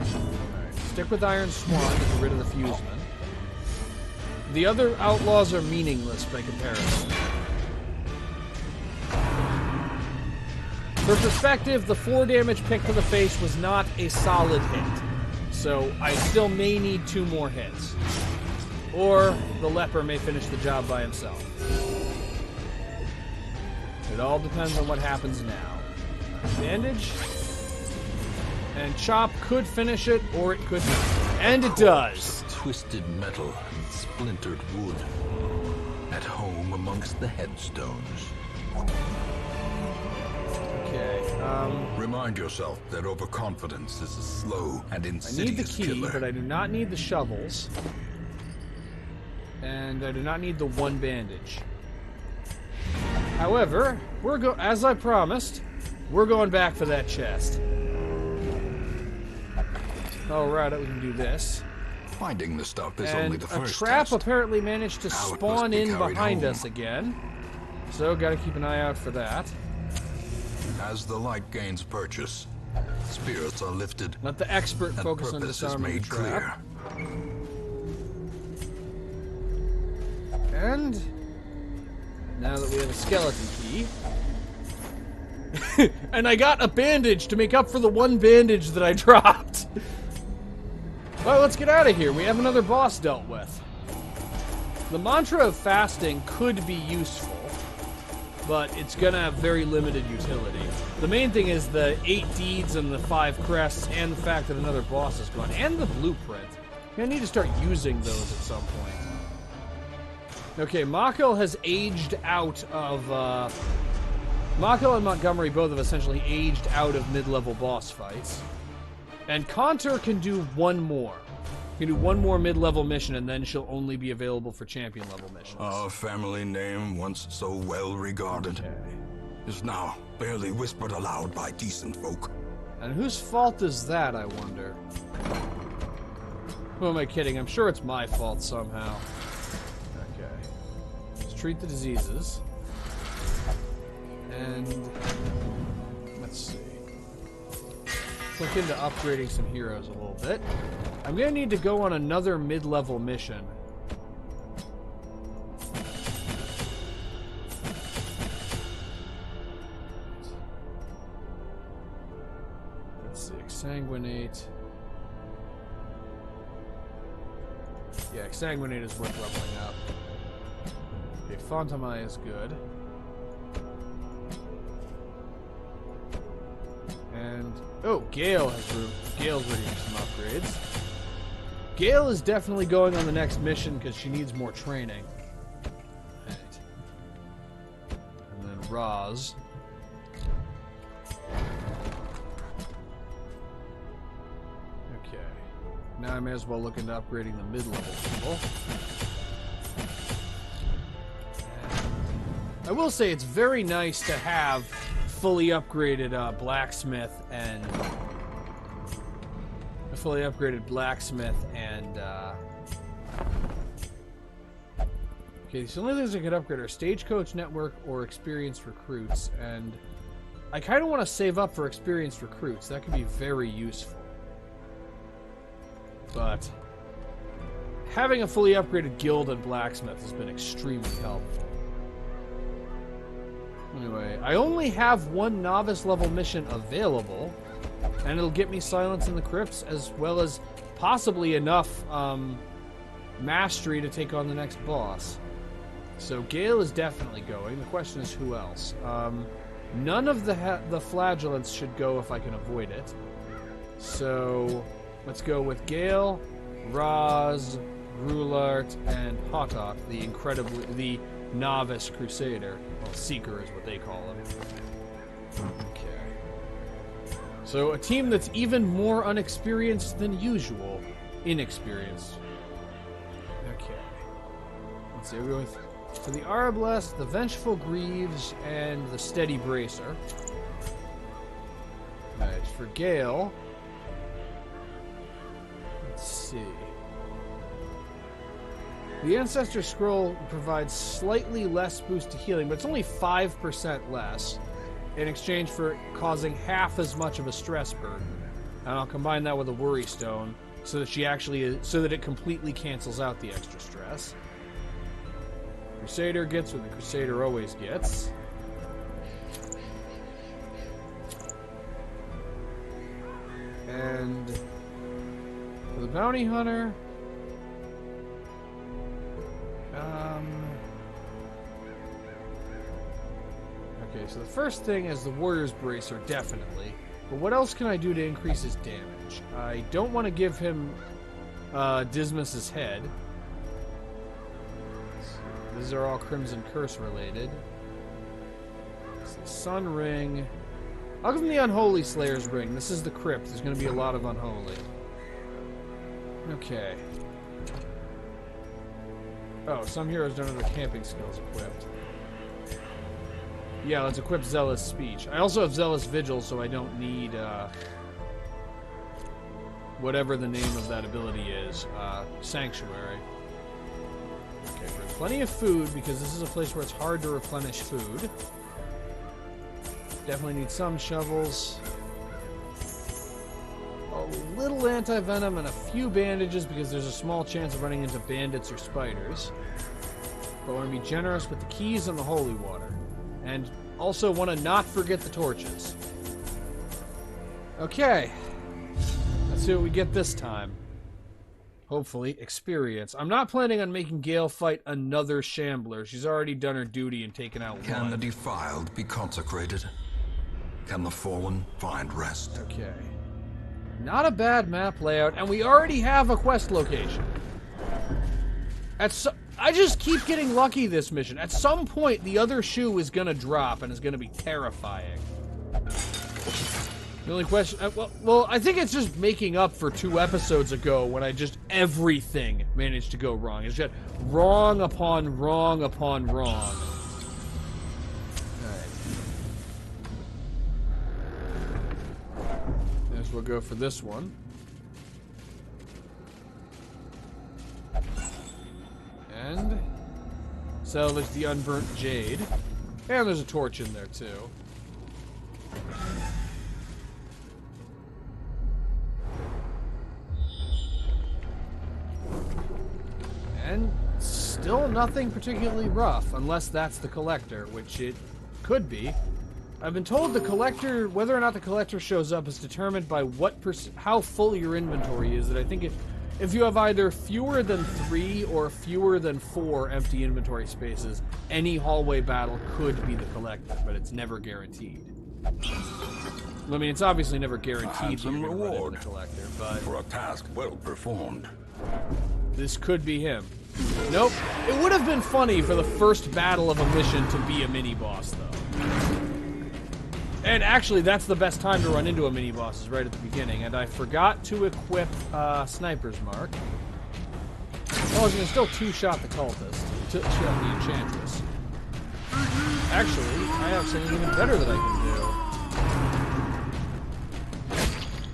Alright, stick with Iron Swan to get rid of the Fuseman. The other outlaws are meaningless by comparison. For perspective, the 4 damage pick to the face was not a solid hit. So I still may need 2 more hits. Or the leper may finish the job by himself. It all depends on what happens now. Bandage. And chop could finish it, or it could not. And it does. Twisted metal and splintered wood. at home amongst the headstones. Okay, Remind yourself that overconfidence is a slow and I need the insidious key, killer. but I do not need the shovels. And I do not need the one bandage. However, as I promised, we're going back for that chest. Alright, we can do this. Finding the stuff is And only the first a trap test. apparently managed to Now it must spawn be in carried behind home. us again. So, gotta keep an eye out for that. As the light gains purchase, spirits are lifted Let the expert and focus on purpose is disarming the made trap. clear. And now that we have a skeleton key, and I got a bandage to make up for the one bandage that I dropped. Well, let's get out of here. We have another boss dealt with. The mantra of fasting could be useful, but it's gonna have very limited utility. The main thing is the 8 deeds and the 5 crests, and the fact that another boss is gone, and the blueprint. I need to start using those at some point. Okay, Mako has aged out of, Mako and Montgomery both have essentially aged out of mid-level boss fights. And Contour can do one more. Can do one more mid-level mission, and then she'll only be available for champion-level missions. Our family name, once so well regarded, Okay. is now barely whispered aloud by decent folk. And whose fault is that, I wonder? Who am I kidding? I'm sure it's my fault somehow. Okay. Let's treat the diseases. And let's see. Let's look into upgrading some heroes a little bit. I'm gonna need to go on another mid-level mission. Let's see, Exsanguinate. Yeah, Exsanguinate is worth leveling up. Okay, Fontamai is good. And oh, Gale has room. Gale's ready for some upgrades. Gale is definitely going on the next mission because she needs more training. Right. And then Roz. Okay. Now I may as well look into upgrading the mid-level people. And I will say it's very nice to have fully upgraded blacksmith and a fully upgraded blacksmith and okay, so the only things I could upgrade are stagecoach network or experienced recruits, and I kind of want to save up for experienced recruits. That could be very useful, but having a fully upgraded guild and blacksmith has been extremely helpful. Anyway, I only have one novice level mission available, and it'll get me Silence in the Crypts as well as possibly enough mastery to take on the next boss. So Gale is definitely going. The question is who else. None of the flagellants should go if I can avoid it. So let's go with Gale, Roz, Rulart, and Hotot, the novice crusader. Well, Seeker is what they call him. Okay. So a team that's even more unexperienced than usual. Inexperienced. Okay. Let's see, we're going for the Arblest, the Vengeful Greaves, and the Steady Bracer. Alright, for Gale. Let's see. The Ancestor Scroll provides slightly less boost to healing, but it's only 5% less in exchange for causing half as much of a stress burden. And I'll combine that with a Worry Stone so that it completely cancels out the extra stress. Crusader gets what the Crusader always gets. And for the Bounty Hunter, okay, so the first thing is the Warrior's Bracer, definitely. But what else can I do to increase his damage? I don't want to give him Dismas's head. These are all Crimson Curse related. It's the Sun Ring. I'll give him the Unholy Slayer's Ring. This is the Crypt. There's going to be a lot of Unholy. Okay. Oh, some heroes don't have their camping skills equipped. Yeah, let's equip Zealous Speech. I also have Zealous Vigil, so I don't need, whatever the name of that ability is. Sanctuary. Okay, for plenty of food, because this is a place where it's hard to replenish food. Definitely need some shovels. A little anti-venom and a few bandages, because there's a small chance of running into bandits or spiders. But we're going to be generous with the keys and the holy water. And also want to not forget the torches. Okay. Let's see what we get this time. Hopefully, experience. I'm not planning on making Gale fight another Shambler. She's already done her duty and taken out one. Can the defiled be consecrated? Can the fallen find rest? Okay. Not a bad map layout, and we already have a quest location. I just keep getting lucky this mission. At some point, the other shoe is going to drop and is going to be terrifying. The only question... well, I think it's just making up for 2 episodes ago when everything managed to go wrong. It's just wrong upon wrong upon wrong. Alright. As we'll go for this one. And salvage the unburnt jade. And there's a torch in there, too. And still nothing particularly rough, unless that's the Collector, which it could be. I've been told the Collector, whether or not the Collector shows up, is determined by how full your inventory is. That I think if you have either fewer than 3 or fewer than 4 empty inventory spaces, any hallway battle could be the Collector, but it's never guaranteed. I mean, it's obviously never guaranteed that you're going to run into the Collector, but... for a task well performed. This could be him. Nope. It would have been funny for the first battle of a mission to be a mini-boss, though. And actually, that's the best time to run into a mini-boss, is right at the beginning. And I forgot to equip Sniper's Mark. Oh, I was going to still 2-shot the Cultist. 2-shot the Enchantress. Actually, I have something even better that I can do.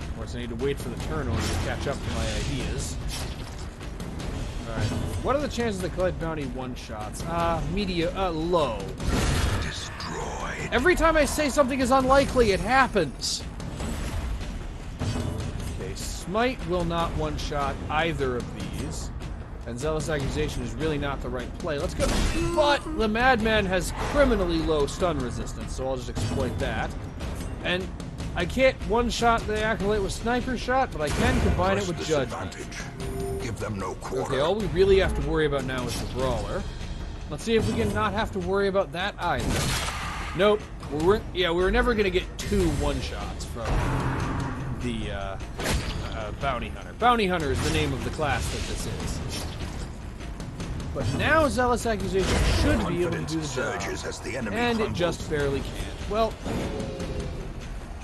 Of course, I need to wait for the turn order to catch up to my ideas. Alright. What are the chances that Collect Bounty one-shots? Low. Destroyed. Every time I say something is unlikely, it happens. Okay, Smite will not one-shot either of these. And Zealous Accusation is really not the right play. Let's go. But the Madman has criminally low stun resistance, so I'll just exploit that. And I can't one-shot the Acolyte with Sniper Shot, but I can combine it with Judgment. Give them no quarter. Okay, all we really have to worry about now is the Brawler. Let's see if we can not have to worry about that either. Nope. We're never going to get 2 one-shots from the Bounty Hunter. Bounty Hunter is the name of the class that this is. But now Zealous Accusation should be able to do the job. And it just barely can't. Well,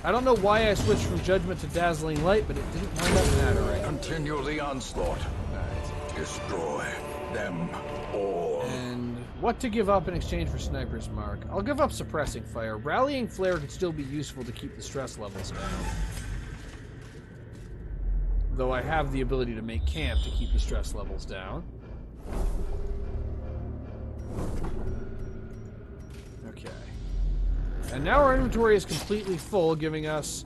I don't know why I switched from Judgment to Dazzling Light, but it didn't wind up mattering. Continue the onslaught. Alright. Destroy them all. And what to give up in exchange for Sniper's Mark? I'll give up Suppressing Fire. Rallying Flare could still be useful to keep the stress levels down. Though I have the ability to make camp to keep the stress levels down. Okay. And now our inventory is completely full, giving us...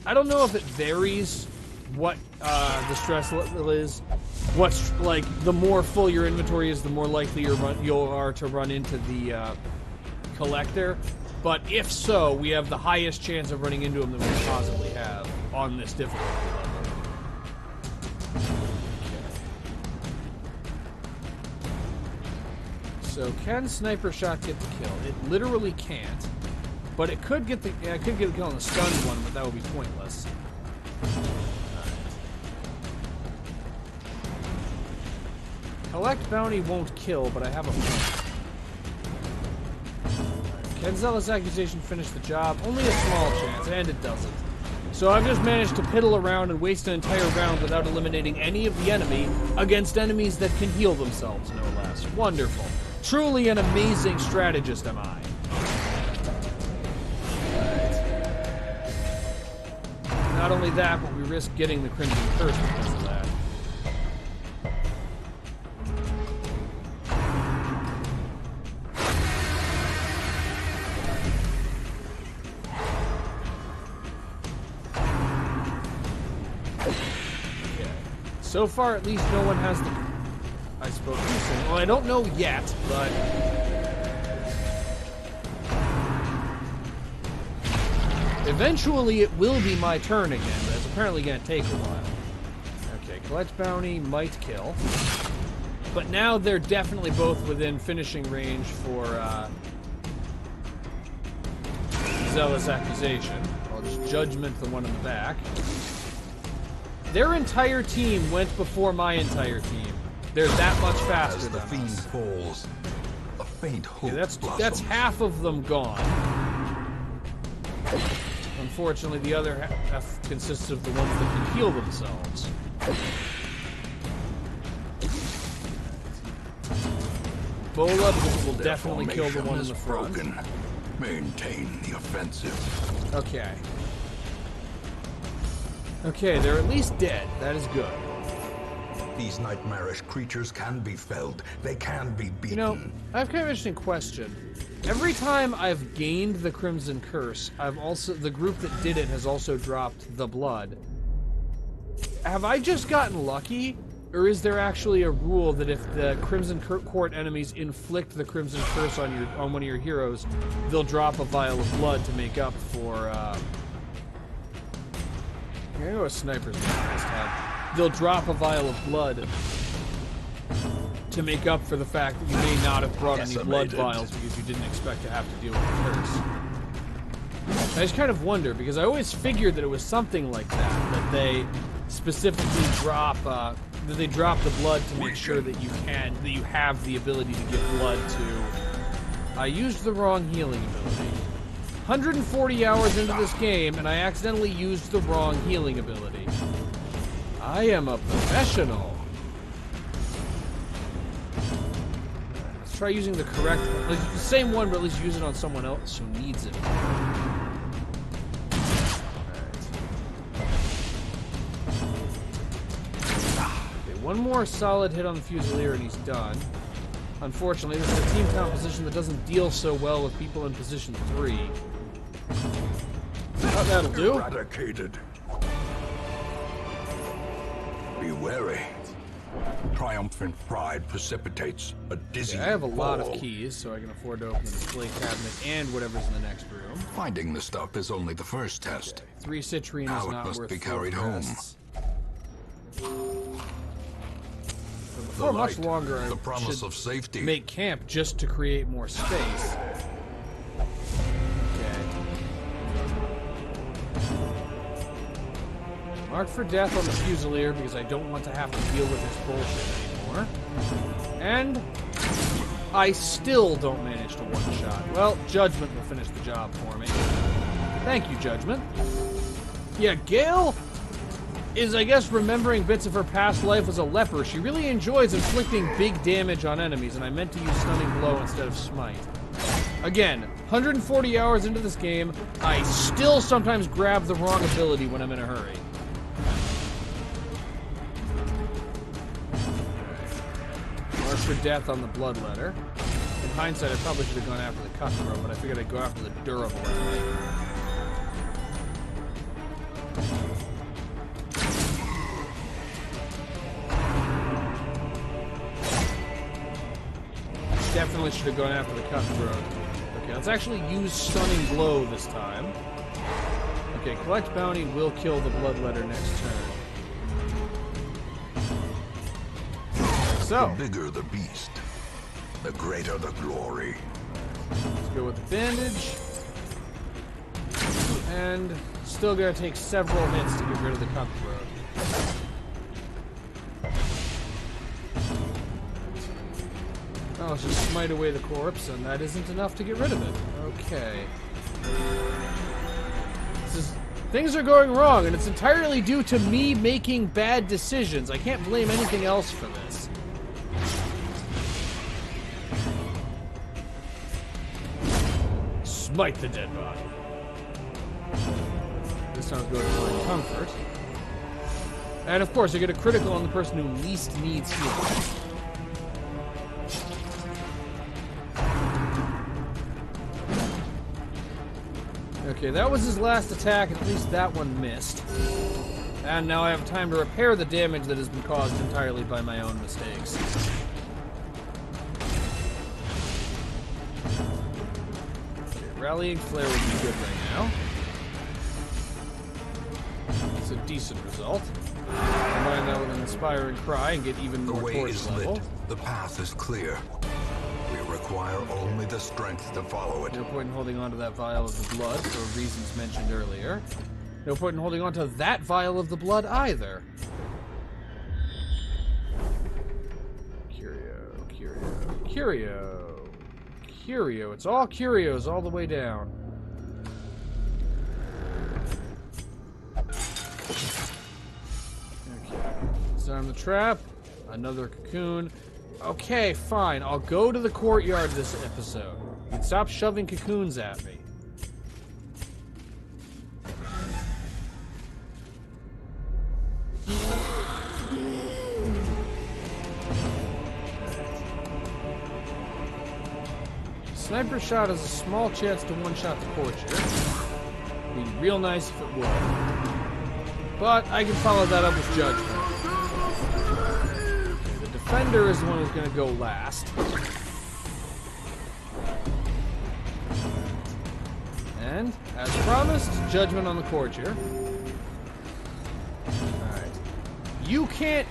I don't know if it varies what the stress level is. What's, like, the more full your inventory is, the more likely you are to run into the Collector. But if so, we have the highest chance of running into him that we could possibly have on this difficulty level. So can Sniper Shot get the kill? It literally can't, but it could get the kill on the stunned one, but that would be pointless. Right. Collect Bounty won't kill, but I have a point. Can Zealous Accusation finish the job? Only a small chance, and it doesn't. So I've just managed to piddle around and waste an entire round without eliminating any of the enemy against enemies that can heal themselves, no less. Wonderful. Truly an amazing strategist am I. Not only that, but we risk getting the Crimson Curse because of that. Okay. So far, at least no one has the... I spoke too soon. Well, I don't know yet, but... Eventually, it will be my turn again, but it's apparently going to take a while. Okay, collect bounty, might kill. But now they're definitely both within finishing range for Zealous Accusation. I'll just judgment the one in the back. Their entire team went before my entire team. They're that much faster As the than fiend us. falls, a faint hope That's blossoms. half of them gone. Unfortunately, the other half consists of the ones that can heal themselves. Bola, because it will definitely kill the one in the front. Broken. Maintain the offensive. Okay. Okay, they're at least dead. That is good. These nightmarish creatures can be felled. They can be beaten. You know, I have kind of an interesting question. Every time I've gained the Crimson Curse, the group that did it has also dropped the blood. Have I just gotten lucky? Or is there actually a rule that if the Crimson Court enemies inflict the Crimson Curse on one of your heroes, they'll drop a vial of blood to make up for, I'm gonna go with Sniper's this time. They'll drop a vial of blood to make up for the fact that you may not have brought any blood vials because you didn't expect to have to deal with the curse. I just kind of wonder, because I always figured that it was something like that they specifically drop that they drop the blood to make sure that you have the ability to give blood to. I used the wrong healing ability. 140 hours into this game, and I accidentally used the wrong healing ability. I am a professional. Let's try using the correct one. Like, the same one, but at least use it on someone else who needs it. Okay, one more solid hit on the Fusilier and he's done. Unfortunately, this is a team composition that doesn't deal so well with people in position 3. That'll do. Eradicated. Be wary. Triumphant pride precipitates a dizzy I have a lot of fall. keys, so I can afford to open the display cabinet and whatever's in the next room. Finding the stuff is only the first test. 3 citrine Now is it not must worth be 4 carried home. crests. For much longer, I the promise should of safety. make camp just to create more space. Okay. Mark for death on the Fusilier because I don't want to have to deal with this bullshit anymore. And I still don't manage to one-shot. Well, Judgment will finish the job for me. Thank you, Judgment. Yeah, Gale is, I guess, remembering bits of her past life as a leper. She really enjoys inflicting big damage on enemies, and I meant to use Stunning Blow instead of Smite. Again, 140 hours into this game, I still sometimes grab the wrong ability when I'm in a hurry. Mark for death on the Bloodletter. In hindsight, I probably should have gone after the Cutthroat, but I figured I'd go after the Durable enemy. Definitely should have gone after the Cutthroat. Okay, let's actually use Stunning Blow this time. Okay, Collect Bounty will kill the Bloodletter next turn. So, The bigger the beast, the greater the glory. let's go with the Bandage. And still gonna take several hits to get rid of the Cutthroat. Oh, I'll just smite away the corpse, and that isn't enough to get rid of it. Okay. Things are going wrong, and it's entirely due to me making bad decisions. I can't blame anything else for this. Smite the dead body. This time it's going for comfort. And of course, I get a critical on the person who least needs healing. Okay, that was his last attack. At least that one missed. And now I have time to repair the damage that has been caused entirely by my own mistakes. Okay, rallying flare would be good right now. It's a decent result. Combine that with an inspiring cry and get even more torch level. The way is lit. The path is clear. We require only the strength to follow it. No point in holding on to that vial of the blood for reasons mentioned earlier. No point in holding on to that vial of the blood either. Curio. It's all curios all the way down. Okay. Disarm the trap. Another cocoon. Okay, fine. I'll go to the courtyard this episode. You can stop shoving cocoons at me. Sniper shot has a small chance to one-shot the courtier. It'd be real nice if it would. But I can follow that up with judgment. Defender is the one who's going to go last. And, as promised, judgment on the courtier. Alright. You can't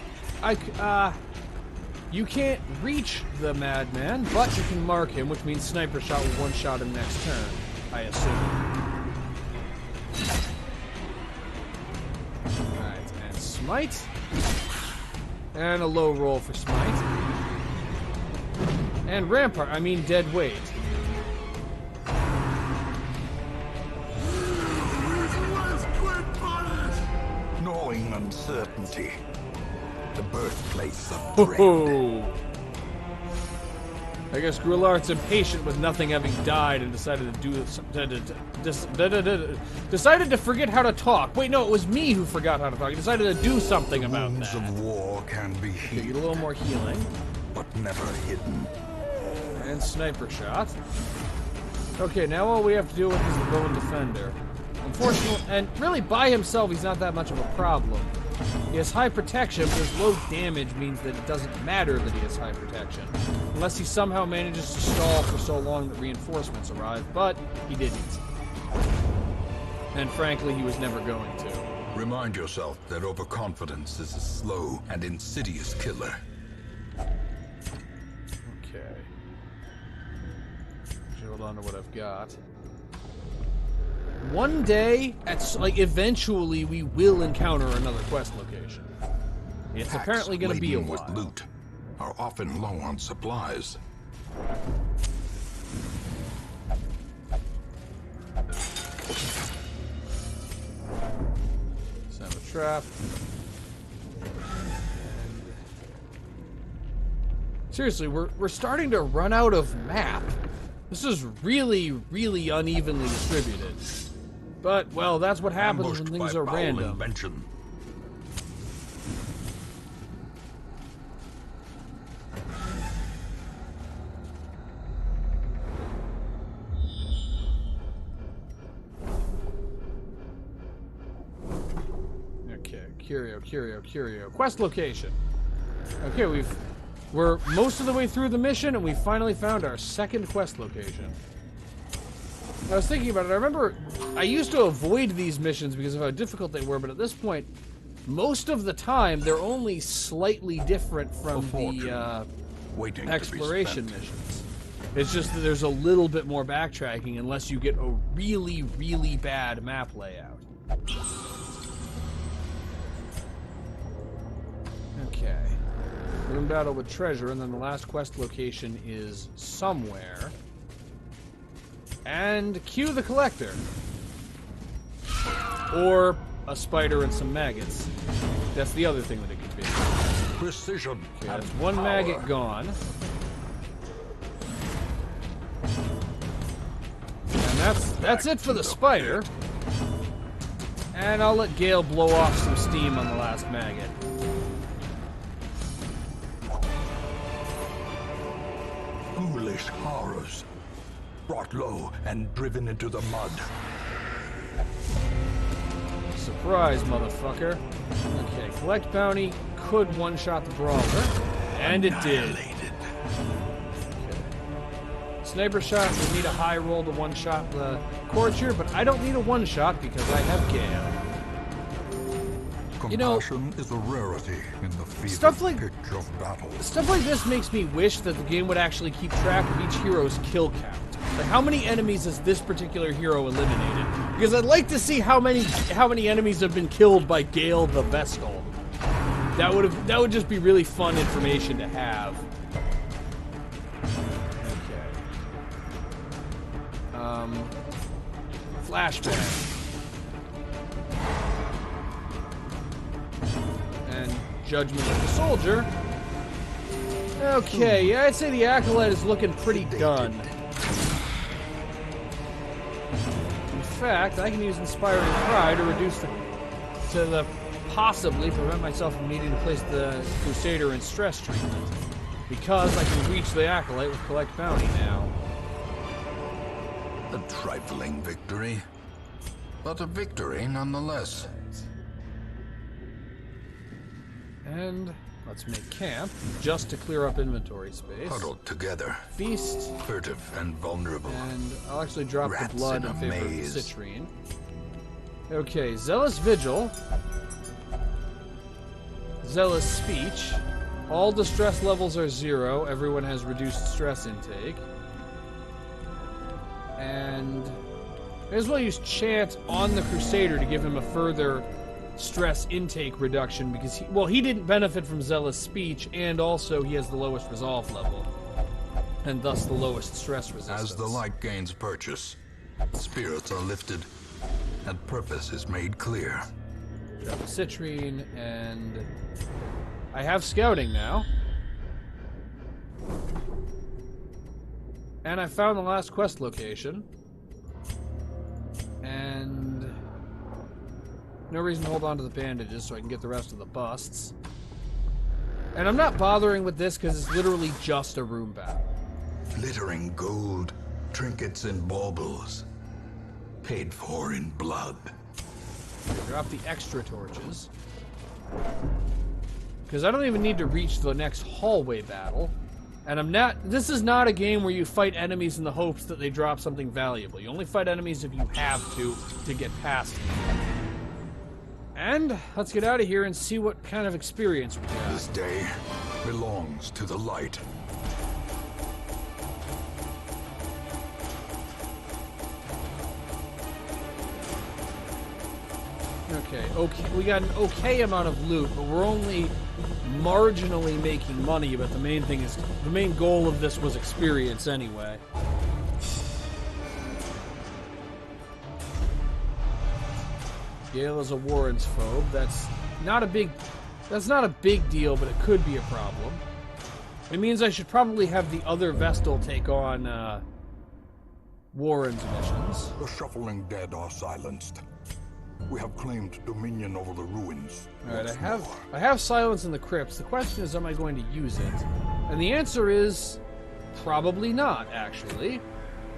reach the madman, but you can mark him, which means sniper shot will one-shot him next turn, I assume. Alright, and smite. And a low roll for smite. And rampart, I mean dead weight. Gnawing uncertainty. The birthplace of dread. Oh. I guess Grillart's impatient with nothing having died and decided to forget how to talk. Wait, no, it was me who forgot how to talk. He decided to do something about Wounds that. of war can be Okay, healed, get a little more healing. but never hidden. And sniper shot. Okay, now all we have to deal with is the bone defender. Unfortunately, and really by himself, he's not that much of a problem. He has high protection, but his low damage means that it doesn't matter that he has high protection. Unless he somehow manages to stall for so long that reinforcements arrive, but he didn't. And frankly, he was never going to. Remind yourself that overconfidence is a slow and insidious killer. Okay. Hold on to what I've got. One day, eventually, we will encounter another quest location. It's apparently going to be a laden while. with loot are often low on supplies. Set a trap. Seriously, we're starting to run out of map. This is really, really unevenly distributed. But, well, that's what happens Ambushed when things by are foul random. invention. Okay, Curio. Quest location. Okay, we're most of the way through the mission, and we finally found our second quest location. I was thinking about it. I remember I used to avoid these missions because of how difficult they were, but at this point, most of the time, they're only slightly different from the Waiting exploration to be spent. missions. It's just that there's a little bit more backtracking unless you get a really, really bad map layout. Okay. Room battle with treasure, and then the last quest location is somewhere. And cue the collector. Or a spider and some maggots. That's the other thing that it could be. Precision. Okay, that's one maggot gone. And that's it for the spider. And I'll let Gale blow off some steam on the last maggot. Ghoulish horrors. Brought low and driven into the mud. Surprise, motherfucker. Okay, collect bounty could one-shot the brawler. And it did. Okay. Sniper shot would need a high roll to one-shot the courtier, but I don't need a one-shot because I have Gale. You know, Compassion is a rarity in the stuff fever like- pitch of battle. Stuff like this makes me wish that the game would actually keep track of each hero's kill count. Like, how many enemies has this particular hero eliminated? Because I'd like to see how many enemies have been killed by Gale the Vestal. That would just be really fun information to have. Okay. Flashbang. And Judgment of the Soldier. Okay, yeah, I'd say the Acolyte is looking pretty done. In fact, I can use Inspiring Cry to reduce the possibly prevent myself from needing to place the Crusader in stress treatment. Because I can reach the Acolyte with Collect Bounty now. A trifling victory, but a victory nonetheless. And let's make camp, just to clear up inventory space. Huddled together, Feast, furtive and vulnerable. and I'll actually drop Rats the blood in in a favor of the maze. citrine. Okay, Zealous Vigil. Zealous Speech. All distress levels are 0. Everyone has reduced stress intake. And may as well use Chant on the Crusader to give him a further stress intake reduction because he didn't benefit from Zealous Speech, and also he has the lowest resolve level, and thus the lowest stress resistance. As the light gains purchase, spirits are lifted, and purpose is made clear. Drop a citrine, and I have scouting now. And I found the last quest location. And no reason to hold on to the bandages so I can get the rest of the busts. And I'm not bothering with this because it's literally just a room battle. Glittering gold, trinkets and baubles, paid for in blood. Drop the extra torches. Because I don't even need to reach the next hallway battle. And this is not a game where you fight enemies in the hopes that they drop something valuable. You only fight enemies if you have to get past them. And let's get out of here and see what kind of experience we have. This day belongs to the light. Okay, we got an okay amount of loot, but we're only marginally making money, but the main goal of this was experience anyway. Gale is a Warren's phobe. That's not a big deal, but it could be a problem. It means I should probably have the other Vestal take on Warren's missions. The shuffling dead are silenced. We have claimed dominion over the ruins. Alright, I have silence in the crypts. The question is, am I going to use it? And the answer is probably not, actually.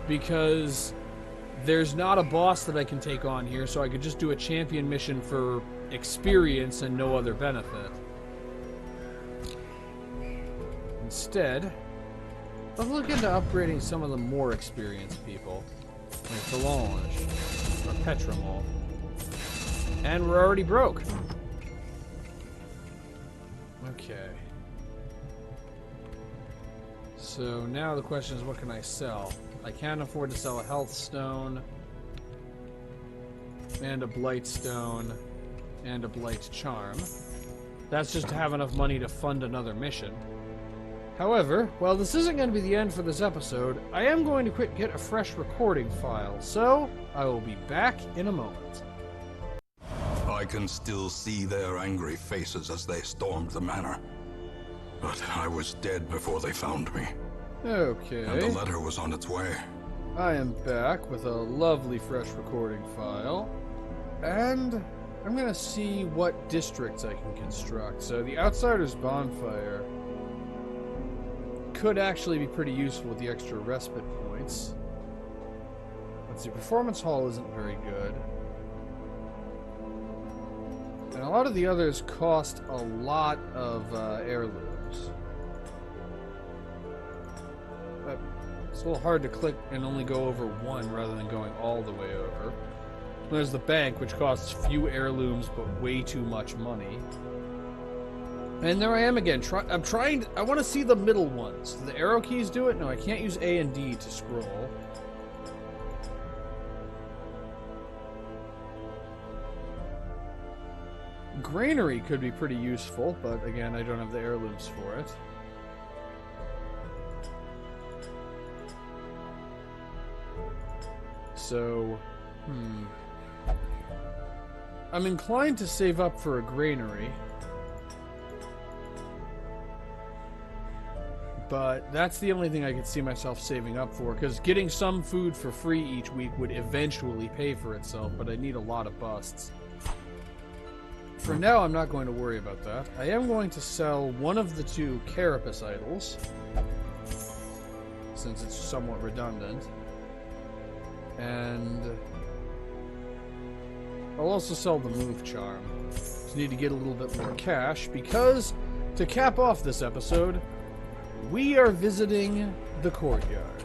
Because there's not a boss that I can take on here, so I could just do a champion mission for experience and no other benefit. Instead, let's look into upgrading some of the more experienced people. Like Solange or Petramol. And we're already broke. Okay. So now the question is, what can I sell? I can't afford to sell a health stone, and a blight stone, and a blight charm. That's just to have enough money to fund another mission. However, while this isn't going to be the end for this episode, I am going to get a fresh recording file, so I will be back in a moment. I can still see their angry faces as they stormed the manor. But I was dead before they found me. Okay. And the letter was on its way. I am back with a lovely fresh recording file. And I'm going to see what districts I can construct. So the Outsiders Bonfire could actually be pretty useful with the extra respite points. Let's see, Performance Hall isn't very good. And a lot of the others cost a lot of heirlooms. But it's a little hard to click and only go over one rather than going all the way over. There's the bank, which costs few heirlooms but way too much money. And there I am again. I want to see the middle ones. Do the arrow keys do it? No, I can't use A and D to scroll. Granary could be pretty useful, but again, I don't have the heirlooms for it. So, I'm inclined to save up for a granary. But that's the only thing I could see myself saving up for, because getting some food for free each week would eventually pay for itself, but I need a lot of busts. For now, I'm not going to worry about that. I am going to sell one of the two Carapace idols, since it's somewhat redundant. And I'll also sell the Move Charm. Just need to get a little bit more cash, because to cap off this episode, we are visiting the courtyard.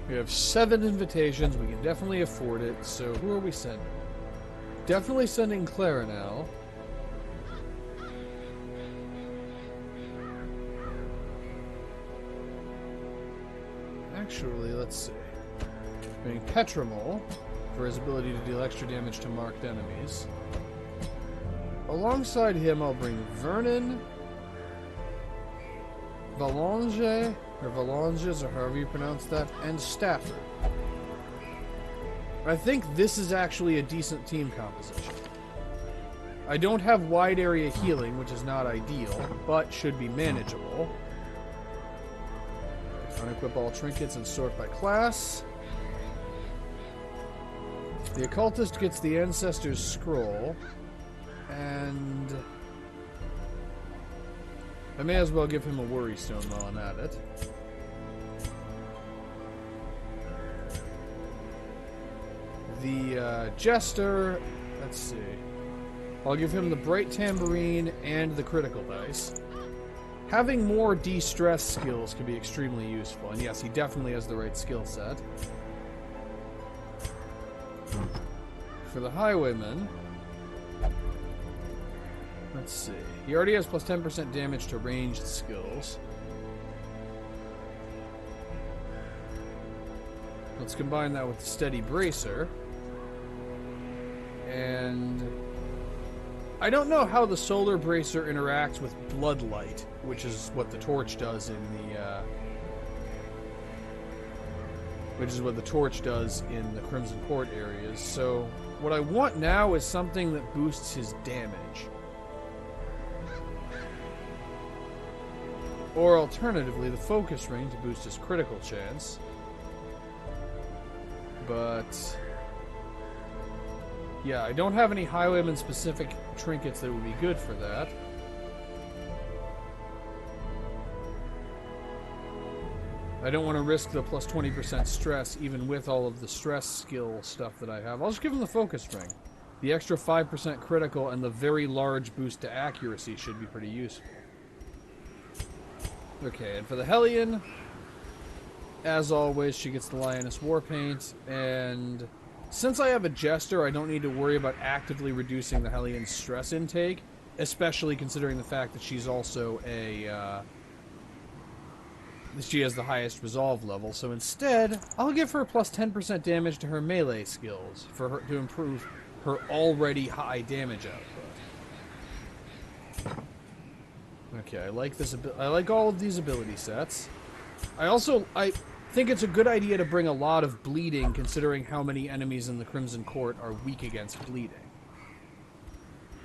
We have 7 invitations. We can definitely afford it. So who are we sending? Definitely sending Clarinel. Actually, let's see. Bring Petramol for his ability to deal extra damage to marked enemies. Alongside him, I'll bring Vernon, Valange, or Valanges, or however you pronounce that, and Stafford. I think this is actually a decent team composition. I don't have wide area healing, which is not ideal, but should be manageable. Unequip all trinkets and sort by class. The Occultist gets the Ancestor's Scroll, and I may as well give him a Worry Stone while I'm at it. The Jester, let's see. I'll give him the Bright Tambourine and the Critical Dice. Having more de-stress skills can be extremely useful, and yes, he definitely has the right skill set. For the Highwayman, let's see. He already has plus 10% damage to ranged skills. Let's combine that with the Steady Bracer. And I don't know how the Solar Bracer interacts with Bloodlight, which is what the Torch does in the Crimson Court areas. So what I want now is something that boosts his damage. Or alternatively, the Focus Ring to boost his critical chance. But yeah, I don't have any Highwayman specific trinkets that would be good for that. I don't want to risk the plus 20% stress, even with all of the stress skill stuff that I have. I'll just give him the Focus Ring. The extra 5% critical and the very large boost to accuracy should be pretty useful. Okay, and for the Hellion, as always, she gets the Lioness Warpaint, and since I have a Jester, I don't need to worry about actively reducing the Hellion's stress intake, especially considering the fact that she's also a she has the highest resolve level, so instead, I'll give her plus 10% damage to her melee skills for her to improve her already high damage output. Okay, I like this. I like all of these ability sets. I think it's a good idea to bring a lot of bleeding, considering how many enemies in the Crimson Court are weak against bleeding.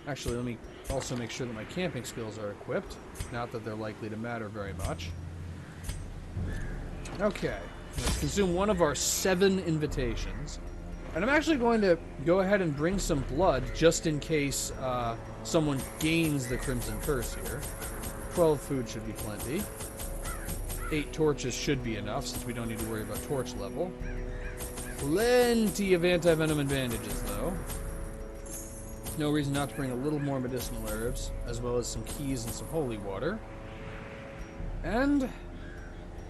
Actually, let me also make sure that my camping skills are equipped. Not that they're likely to matter very much. Okay, let's consume one of our 7 invitations. And I'm actually going to go ahead and bring some blood, just in case someone gains the Crimson Curse here. 12 food should be plenty. 8 torches should be enough, since we don't need to worry about torch level. Plenty of anti-venom and bandages, though. No reason not to bring a little more medicinal herbs, as well as some keys and some holy water. And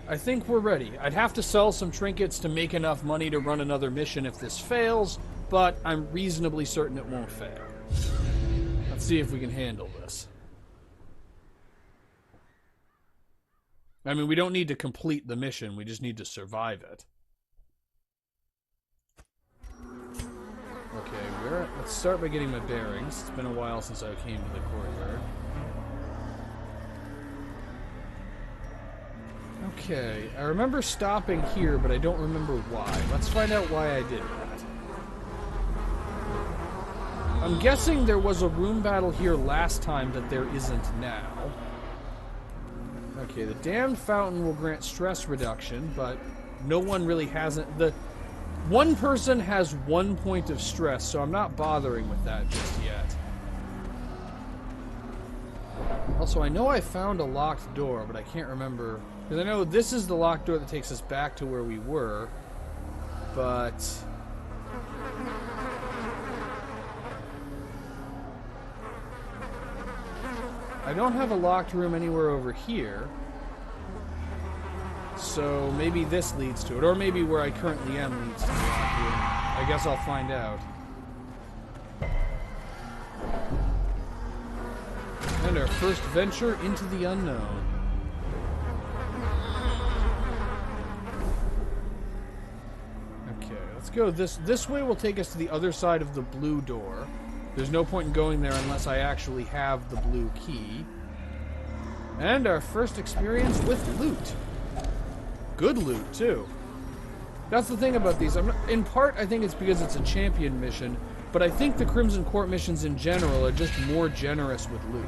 I think we're ready. I'd have to sell some trinkets to make enough money to run another mission if this fails, but I'm reasonably certain it won't fail. Let's see if we can handle this. I mean, we don't need to complete the mission, we just need to survive it. Okay, let's start by getting my bearings. It's been a while since I came to the courtyard. Okay, I remember stopping here, but I don't remember why. Let's find out why I did that. I'm guessing there was a room battle here last time that there isn't now. Okay, the damned fountain will grant stress reduction, but no one really hasn't... One person has 1 point of stress, so I'm not bothering with that just yet. Also, I know I found a locked door, but I can't remember... Because I know this is the locked door that takes us back to where we were, but... I don't have a locked room anywhere over here. So maybe this leads to it, or maybe where I currently am leads to the locked room. I guess I'll find out. And our first venture into the unknown. Okay, let's go. This way will take us to the other side of the blue door. There's no point in going there unless I actually have the blue key. And our first experience with loot. Good loot, too. That's the thing about these. In part, I think it's because it's a champion mission, but I think the Crimson Court missions in general are just more generous with loot.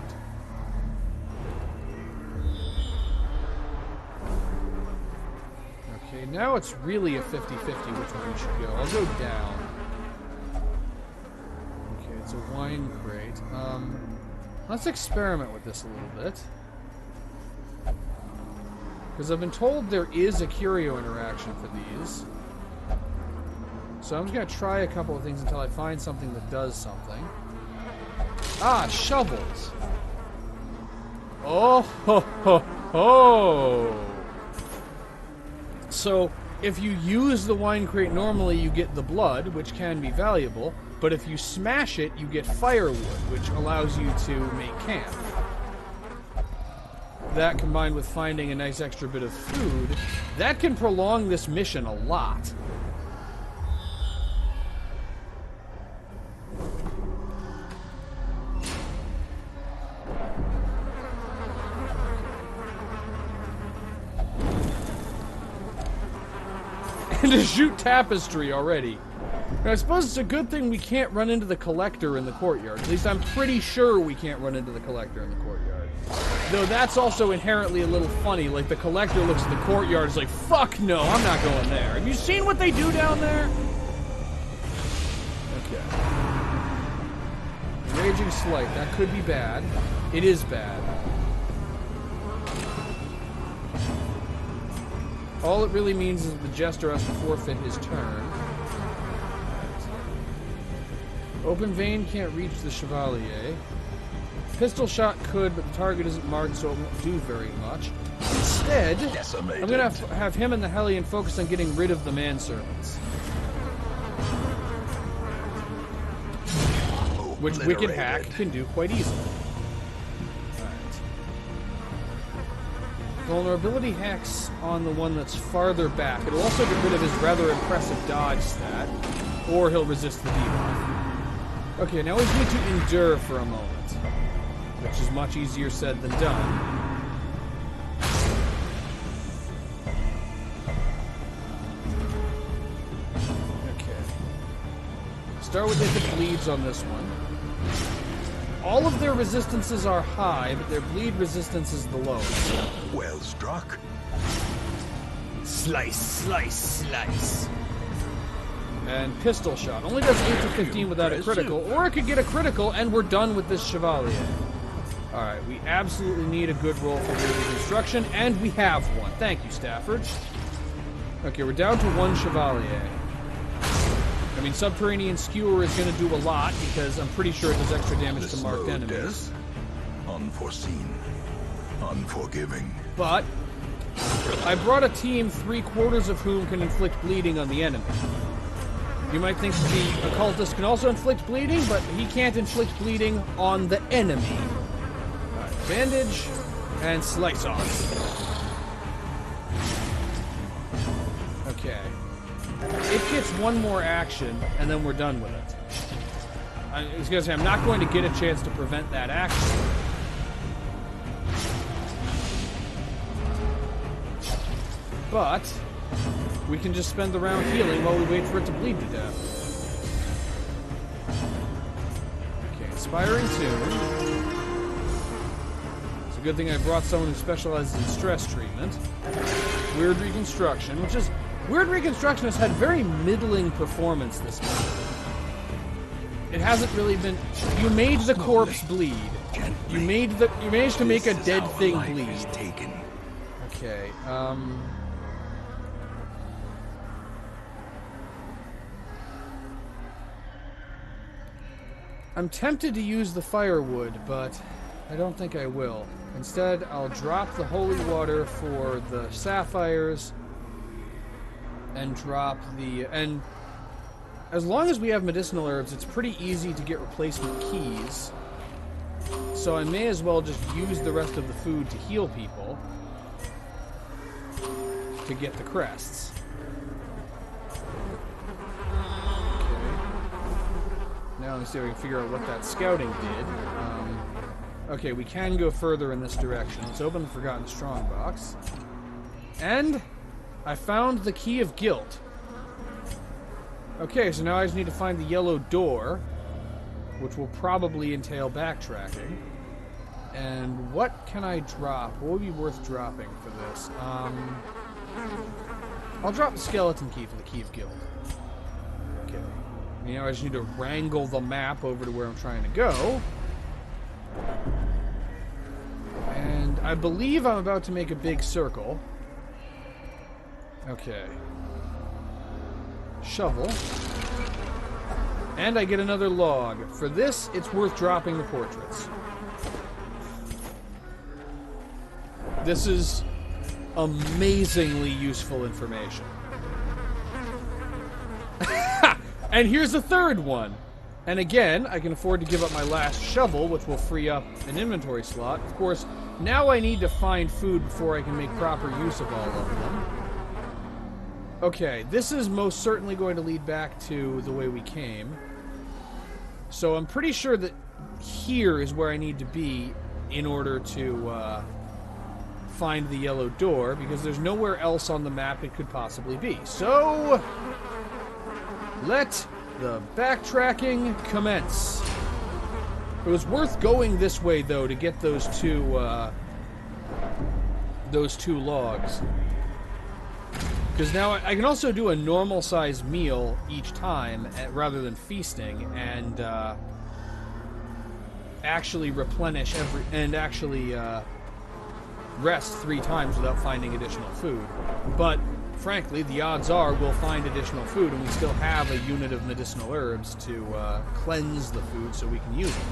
Okay, now it's really a 50-50 which one we should go. I'll go down. Okay, it's a wine crate. Let's experiment with this a little bit. Because I've been told there is a curio interaction for these. So I'm just going to try a couple of things until I find something that does something. Ah, shovels! Oh, ho, ho, ho! So, if you use the wine crate normally, you get the blood, which can be valuable. But if you smash it, you get firewood, which allows you to make camp. That combined with finding a nice extra bit of food, that can prolong this mission a lot. And to shoot tapestry already. Now, I suppose it's a good thing we can't run into the collector in the courtyard. At least I'm pretty sure we can't run into the collector in the courtyard. Though that's also inherently a little funny. Like, the collector looks at the courtyard and is like, fuck no, I'm not going there. Have you seen what they do down there? Okay. Raging Slight. That could be bad. It is bad. All it really means is the Jester has to forfeit his turn. Open Vein can't reach the Chevalier. Pistol shot could, but the target isn't marked, so it won't do very much. Instead, I'm going to have him and the Hellion focus on getting rid of the manservants. Which Wicked Hack can do quite easily. Alright. Vulnerability hex on the one that's farther back. It'll also get rid of his rather impressive dodge stat, or he'll resist the debuff. Okay, now we need to endure for a moment, which is much easier said than done. Okay. Start with if it bleeds on this one. All of their resistances are high, but their bleed resistance is the lowest. Well struck. Slice, slice, slice. And pistol shot. Only does 8 to 15 without a critical, or it could get a critical, and we're done with this Chevalier. Alright, we absolutely need a good roll for reconstruction, and we have one. Thank you, Stafford. Okay, we're down to 1 Chevalier. I mean, Subterranean Skewer is going to do a lot, because I'm pretty sure it does extra damage to marked enemies. Death. Unforeseen. Unforgiving. But I brought a team 3/4 of whom can inflict bleeding on the enemy. You might think the occultist can also inflict bleeding, but he can't inflict bleeding on the enemy. Alright, bandage and slice off. Okay. It gets one more action, and then we're done with it. I was going to say, I'm not going to get a chance to prevent that action. But we can just spend the round healing while we wait for it to bleed to death. Okay, Inspiring Tune. It's a good thing I brought someone who specializes in stress treatment. Weird Reconstruction, which is... Weird Reconstruction has had very middling performance this month. It hasn't really been... You made the corpse bleed. You managed to make a dead thing bleed. Okay, I'm tempted to use the firewood, but I don't think I will. Instead, I'll drop the holy water for the sapphires and drop the... And as long as we have medicinal herbs, it's pretty easy to get replacement keys. So I may as well just use the rest of the food to heal people to get the crests. Now let me see if we can figure out what that scouting did. Okay, we can go further in this direction. Let's open the Forgotten Strongbox. And I found the Key of Guilt. Okay, so now I just need to find the yellow door, which will probably entail backtracking. And what can I drop? What would be worth dropping for this? I'll drop the skeleton key for the Key of Guilt. Okay. You know, I just need to wrangle the map over to where I'm trying to go. And I believe I'm about to make a big circle. Okay. Shovel. And I get another log. For this, it's worth dropping the portraits. This is amazingly useful information. And here's a third one. And again, I can afford to give up my last shovel, which will free up an inventory slot. Of course, now I need to find food before I can make proper use of all of them. Okay, this is most certainly going to lead back to the way we came. So I'm pretty sure that here is where I need to be in order to find the yellow door, because there's nowhere else on the map it could possibly be. So, let the backtracking commence. It was worth going this way, though, to get those two logs. Because now I can also do a normal-sized meal each time, rather than feasting, and actually replenish rest 3 times without finding additional food. But frankly, the odds are we'll find additional food, and we still have a unit of medicinal herbs to cleanse the food so we can use it.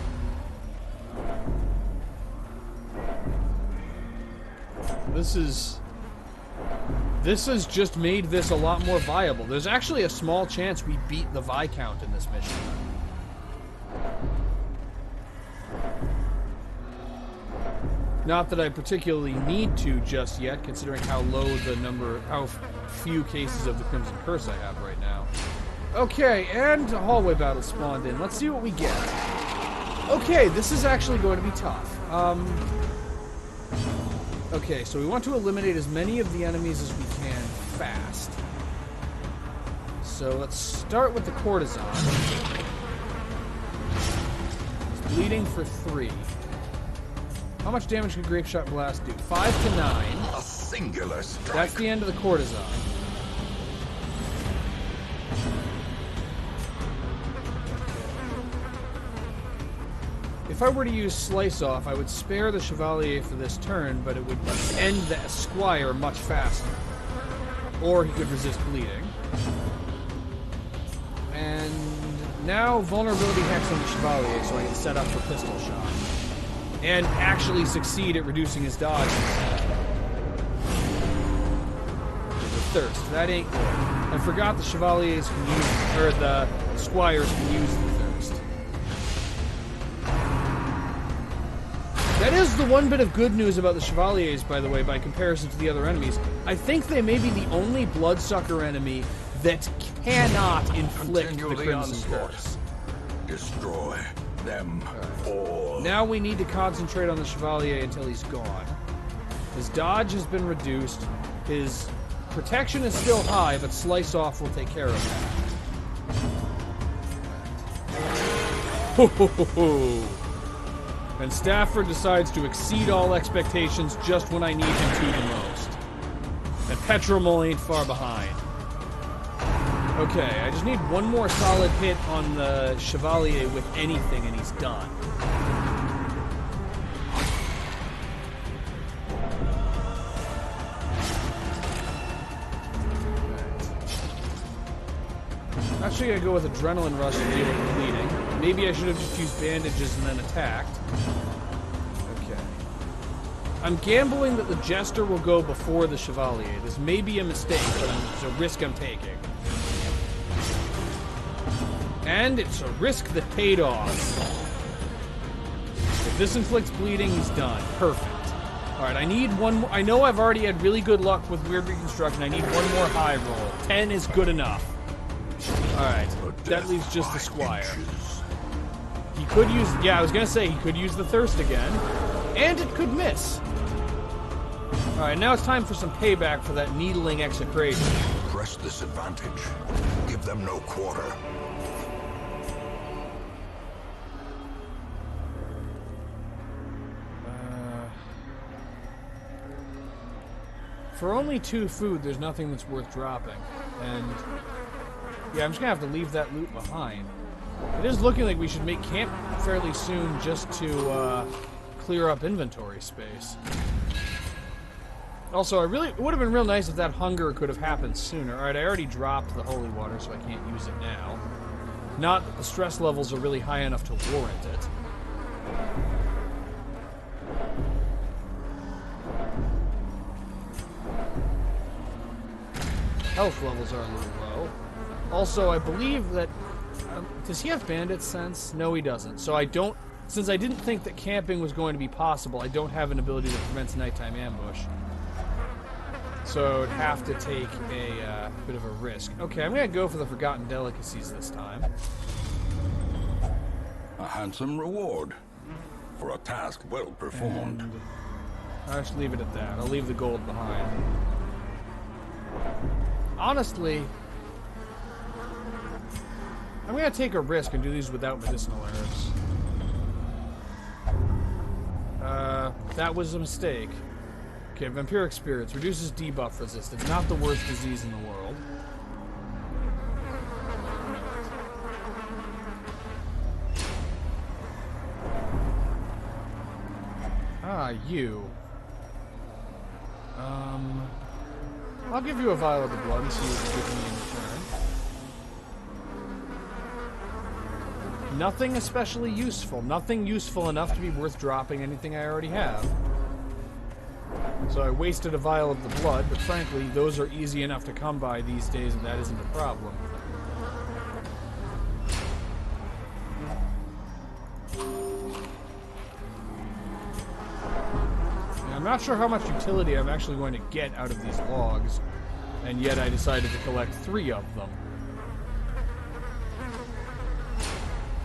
This has just made this a lot more viable. There's actually a small chance we beat the Viscount in this mission. Not that I particularly need to just yet, considering how low the number, how few cases of the Crimson Curse I have right now. Okay, and a hallway battle spawned in. Let's see what we get. Okay, this is actually going to be tough. Okay, so we want to eliminate as many of the enemies as we can fast. So let's start with the courtesan. It's bleeding for 3. How much damage can Grape Shot Blast do? 5 to 9. A singular strike. That's the end of the courtesan. If I were to use Slice Off, I would spare the Chevalier for this turn, but it would end the Squire much faster. Or he could resist bleeding. And now Vulnerability Hex on the Chevalier, so I can set up for Pistol Shot. And actually succeed at reducing his dodge. The Thirst. That ain't good. I forgot the Chevaliers can use, or the Squires can use the Thirst. That is the one bit of good news about the Chevaliers, by the way, by comparison to the other enemies. I think they may be the only Bloodsucker enemy that cannot inflict the Crimson Curse. Destroy them all. Now we need to concentrate on the Chevalier until he's gone. His dodge has been reduced. His protection is still high, but Slice Off will take care of that. Ho ho ho ho! And Stafford decides to exceed all expectations just when I need him to the most. And Petromol ain't far behind. Okay, I just need one more solid hit on the Chevalier with anything and he's done. I'm actually gonna go with Adrenaline Rush to deal with bleeding. Maybe I should have just used bandages and then attacked. Okay. I'm gambling that the Jester will go before the Chevalier. This may be a mistake, but it's a risk I'm taking. And it's a risk that paid off. If this inflicts bleeding, he's done. Perfect. Alright, I need one more. I know I've already had really good luck with Weird Reconstruction. I need one more high roll. 10 is good enough. Alright, that leaves just the Squire. He could use... Yeah, I was going to say he could use the Thirst again. And it could miss. Alright, now it's time for some payback for that needling execration. Press this advantage. Give them no quarter. For only 2 food, there's nothing that's worth dropping. And... yeah, I'm just going to have to leave that loot behind. It is looking like we should make camp fairly soon just to clear up inventory space. Also, it would have been real nice if that hunger could have happened sooner. Alright, I already dropped the holy water, so I can't use it now. Not that the stress levels are really high enough to warrant it. Health levels are a little low. Also, I believe that... does he have bandit sense? No, he doesn't. So I don't... since I didn't think that camping was going to be possible, I don't have an ability that prevents nighttime ambush. So I'd have to take a bit of a risk. Okay, I'm going to go for the Forgotten Delicacies this time. A handsome reward for a task well performed. And I'll just leave it at that. I'll leave the gold behind. Honestly, I'm going to take a risk and do these without medicinal herbs. That was a mistake. Okay, Vampiric Spirits reduces debuff resistance. Not the worst disease in the world. Ah, you. I'll give you a vial of the blood and see what you give me in return. Nothing especially useful. Nothing useful enough to be worth dropping anything I already have. So I wasted a vial of the blood, but frankly, those are easy enough to come by these days, and that isn't a problem. not sure how much utility I'm actually going to get out of these logs, and yet I decided to collect 3 of them.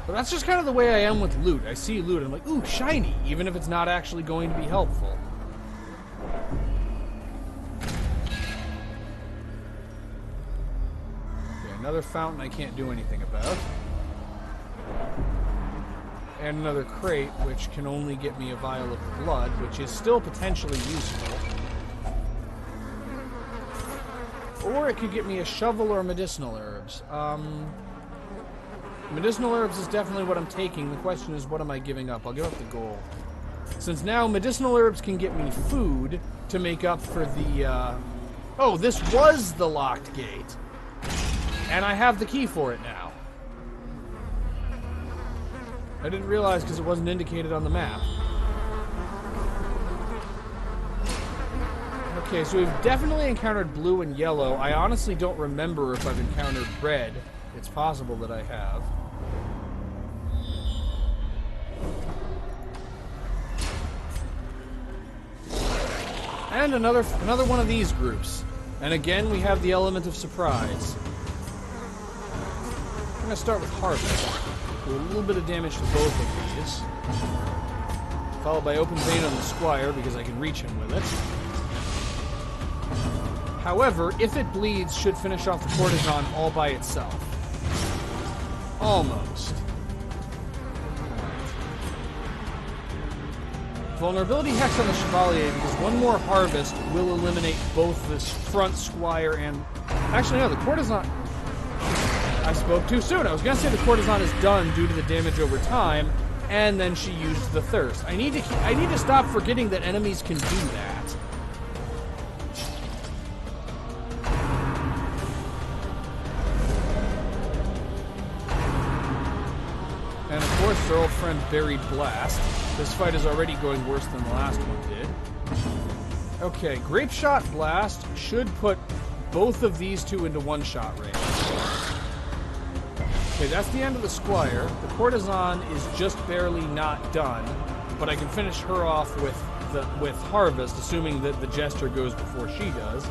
But that's just kind of the way I am with loot. I see loot, and I'm like, ooh, shiny, even if it's not actually going to be helpful. Okay, another fountain I can't do anything about. And another crate, which can only get me a vial of blood, which is still potentially useful. Or it could get me a shovel or medicinal herbs. Medicinal herbs is definitely what I'm taking. The question is, what am I giving up? I'll give up the gold. Since now medicinal herbs can get me food to make up for the, Oh, this was the locked gate. And I have the key for it now. I didn't realize because it wasn't indicated on the map. Okay, so we've definitely encountered blue and yellow. I honestly don't remember if I've encountered red. It's possible that I have. And another one of these groups. And again, we have the element of surprise. I'm going to start with Harvest. Do a little bit of damage to both of these. Followed by Open Vein on the Squire, because I can reach him with it. However, if it bleeds, should finish off the Courtesan all by itself. Almost. Vulnerability Hex on the Chevalier, because one more Harvest will eliminate both the front Squire and... Actually, no, the Courtesan... I spoke too soon. I was going to say the Courtesan is done due to the damage over time, and then she used the Thirst. I need to stop forgetting that enemies can do that. And of course, our old friend Buried Blast. This fight is already going worse than the last one did. Okay, Grape Shot Blast should put both of these two into one-shot range. Okay, that's the end of the Squire. The Courtesan is just barely not done, but I can finish her off with Harvest, assuming that the Jester goes before she does.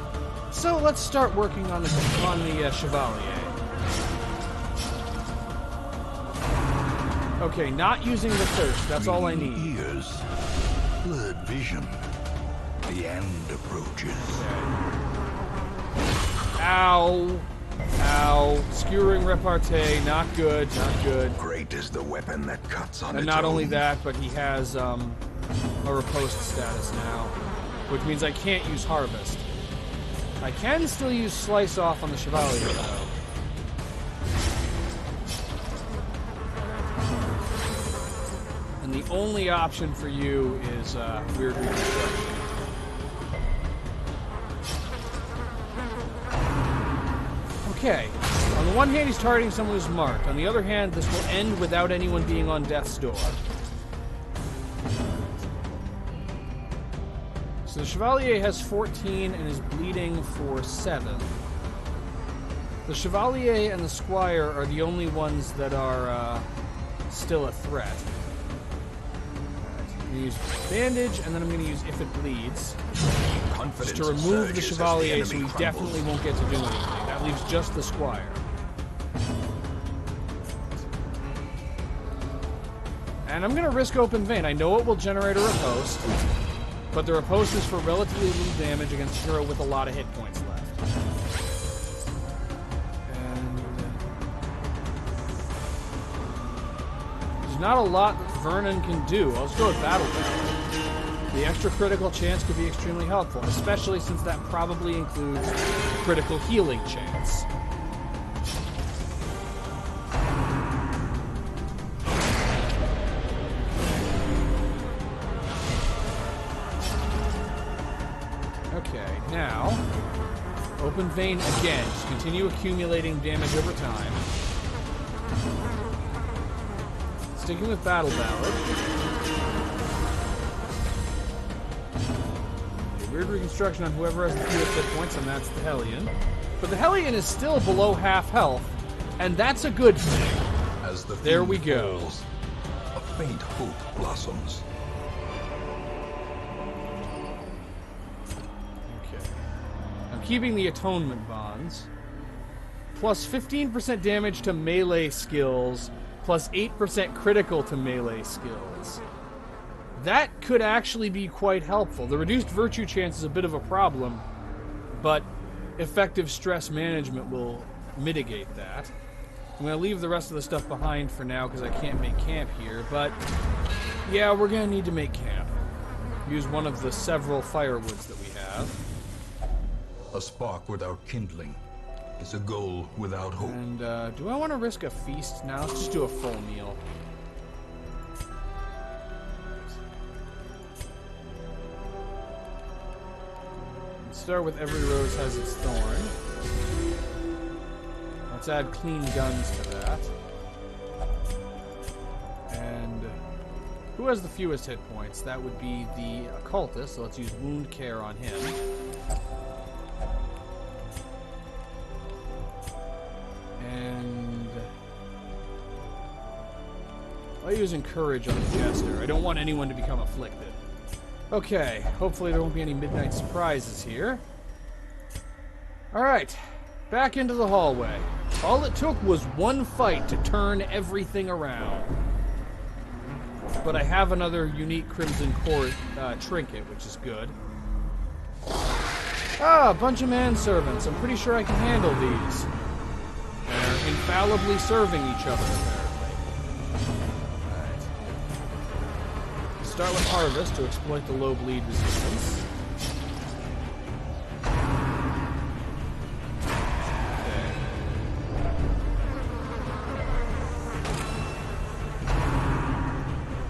So let's start working on the Chevalier. Okay, not using the Thirst. That's all I need. Ears, blurred vision. The end approaches. Okay. Ow. Ow. Skewering Repartee, not good, not good. Great is the weapon that cuts on its And not only own. that, but he has a riposte status now, which means I can't use Harvest. I can still use Slice Off on the Chevalier, though. And the only option for you is Weird Reconstruction. Okay. On the one hand, he's targeting someone who's marked. On the other hand, this will end without anyone being on death's door. So the Chevalier has 14 and is bleeding for 7. The Chevalier and the Squire are the only ones that are still a threat. I'm going to use Bandage, and then I'm going to use If It Bleeds. Just to remove the Chevalier so he definitely won't get to do anything. That leaves just the Squire. And I'm going to risk Open Vein. I know it will generate a riposte, but the riposte is for relatively little damage against a hero with a lot of hit points left. And there's not a lot that Vernon can do. I'll just go with Battle Ballad. The extra critical chance could be extremely helpful, especially since that probably includes critical healing chance. Okay, now, Open Vein again. Just continue accumulating damage over time. Sticking with Battle Ballad. Weird Reconstruction on whoever has the fewest hit points, and that's the Hellion. But the Hellion is still below half health, and that's a good thing. As the There we fiend go. falls, a faint hope blossoms. keeping the atonement bonds, plus 15% damage to melee skills, plus 8% critical to melee skills. That could actually be quite helpful. The reduced virtue chance is a bit of a problem, but effective stress management will mitigate that. I'm going to leave the rest of the stuff behind for now because I can't make camp here, but yeah, we're going to need to make camp. Use one of the several firewoods that we have. A spark without kindling is a goal without hope. And do I want to risk a feast now? Let's just do a full meal. Let's start with every rose has its thorn. Let's add clean guns to that. And who has the fewest hit points? That would be the occultist, so let's use wound care on him. And I'll use encourage on the jester. I don't want anyone to become afflicted. Okay, hopefully there won't be any midnight surprises here. Alright, back into the hallway. All it took was one fight to turn everything around. But I have another unique Crimson Court trinket, which is good. Ah, a bunch of manservants. I'm pretty sure I can handle these. They're infallibly serving each other, apparently. Alright. Start with Harvest to exploit the low bleed resistance.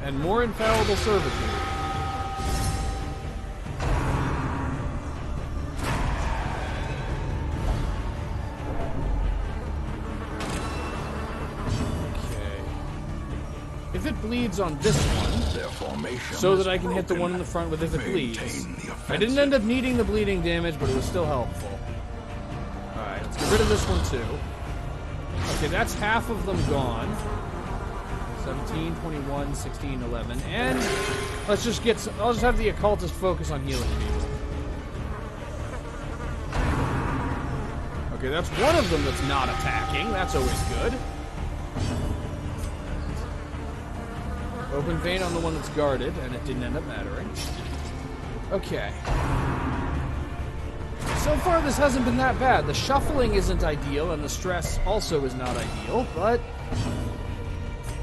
And more infallible servitude. Okay. If it bleeds on this one, so that I can hit the one in the front with if it bleeds. I didn't end up needing the bleeding damage, but it was still helpful. Alright, let's get rid of this one too. Okay, that's half of them gone. 17, 21, 16, 11, and let's just get some, I'll just have the occultist focus on healing people. Okay, that's one of them that's not attacking. That's always good. Open vein on the one that's guarded, and it didn't end up mattering. Okay. So far, this hasn't been that bad. The shuffling isn't ideal, and the stress also is not ideal, but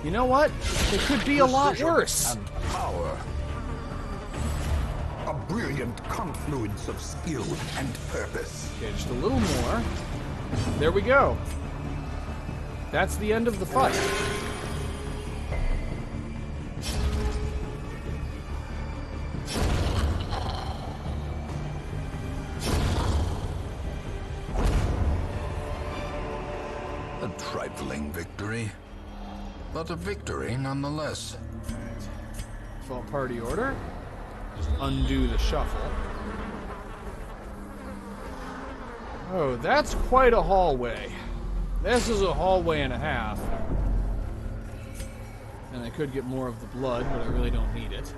you know what? It could be a lot worse. And power. A brilliant confluence of skill and purpose. Okay, just a little more. There we go. That's the end of the fight. A trifling victory, but a victory nonetheless. Default party order. Just undo the shuffle. Oh, that's quite a hallway. This is a hallway and a half. And I could get more of the blood, but I really don't need it.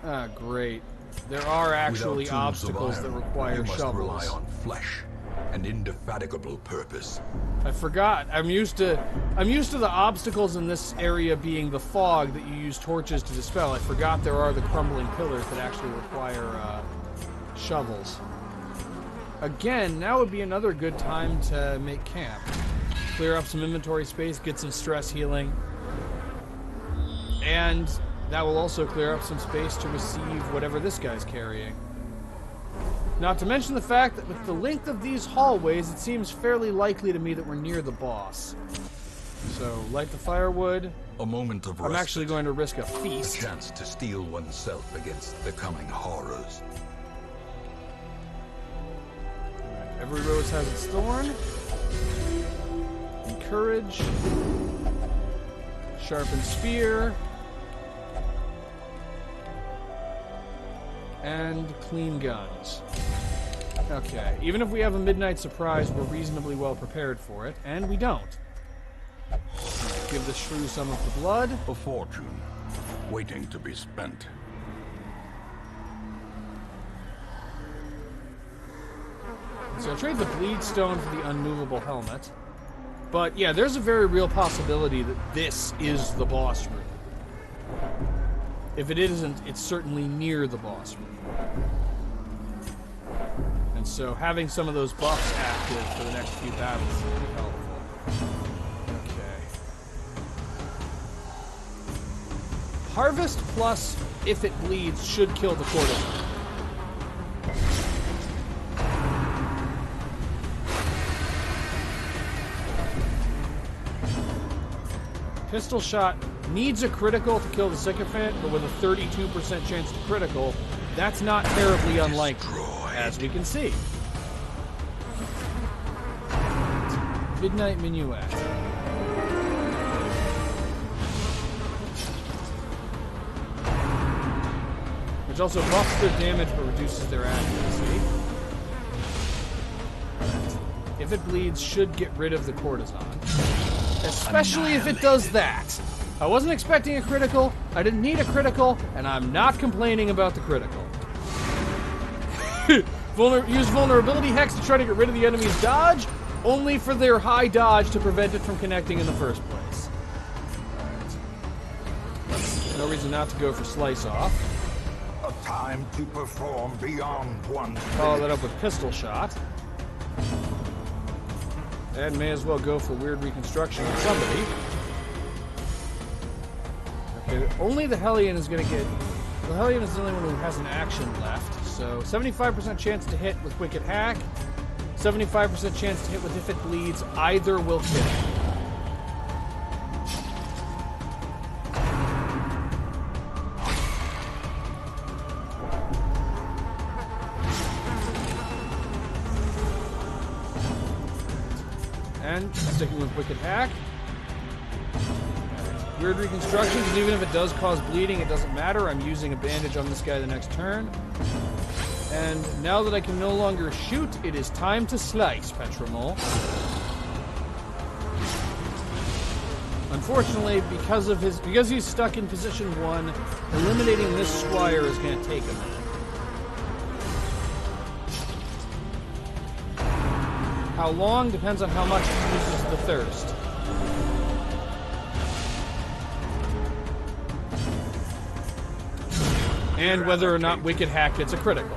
Ah, great. There are actually obstacles that require shovels. Rely on flesh and indefatigable purpose. I forgot. I'm used to the obstacles in this area being the fog that you use torches to dispel. I forgot there are the crumbling pillars that actually require shovels. Again, now would be another good time to make camp. Clear up some inventory space, get some stress healing. And that will also clear up some space to receive whatever this guy's carrying. Not to mention the fact that with the length of these hallways, it seems fairly likely to me that we're near the boss. So, light the firewood. A moment of rest. I'm actually going to risk a A feast. chance to steel oneself against the coming horrors. Every rose has its thorn. Encourage. Sharpened spear. And clean guns. Okay, even if we have a midnight surprise, we're reasonably well prepared for it, and we don't. Give the shrew some of the blood. A fortune waiting to be spent. So I'll trade the Bleed Stone for the Unmovable Helmet. But yeah, there's a very real possibility that this is the boss room. If it isn't, it's certainly near the boss room. And so having some of those buffs active for the next few battles is going to be helpful. Okay. Harvest plus, if it bleeds, should kill the Courtesan. Pistol Shot needs a critical to kill the Sycophant, but with a 32% chance to critical, that's not terribly unlikely, as we can see. Midnight Minuet. Which also buffs their damage but reduces their accuracy. If it bleeds, should get rid of the Courtesan. Especially if it does that. I wasn't expecting a critical, I didn't need a critical, and I'm not complaining about the critical. Use Vulnerability Hex to try to get rid of the enemy's dodge, only for their high dodge to prevent it from connecting in the first place. Alright. No reason not to go for Slice Off. A time to perform beyond one's Follow that up with Pistol Shot. And may as well go for Weird Reconstruction on somebody. Okay, only the Hellion is going to get... The Hellion is the only one who has an action left. So 75% chance to hit with Wicked Hack. 75% chance to hit with If It Bleeds. Either will kill. And sticking with Wicked Hack. Weird Reconstructions, and even if it does cause bleeding, it doesn't matter. I'm using a bandage on this guy the next turn. And now that I can no longer shoot, it is time to slice, Petramol. Unfortunately, because he's stuck in position 1, eliminating this Squire is going to take a minute. How long depends on how much he uses the Thirst. And whether or not Wicked Hack gets a critical.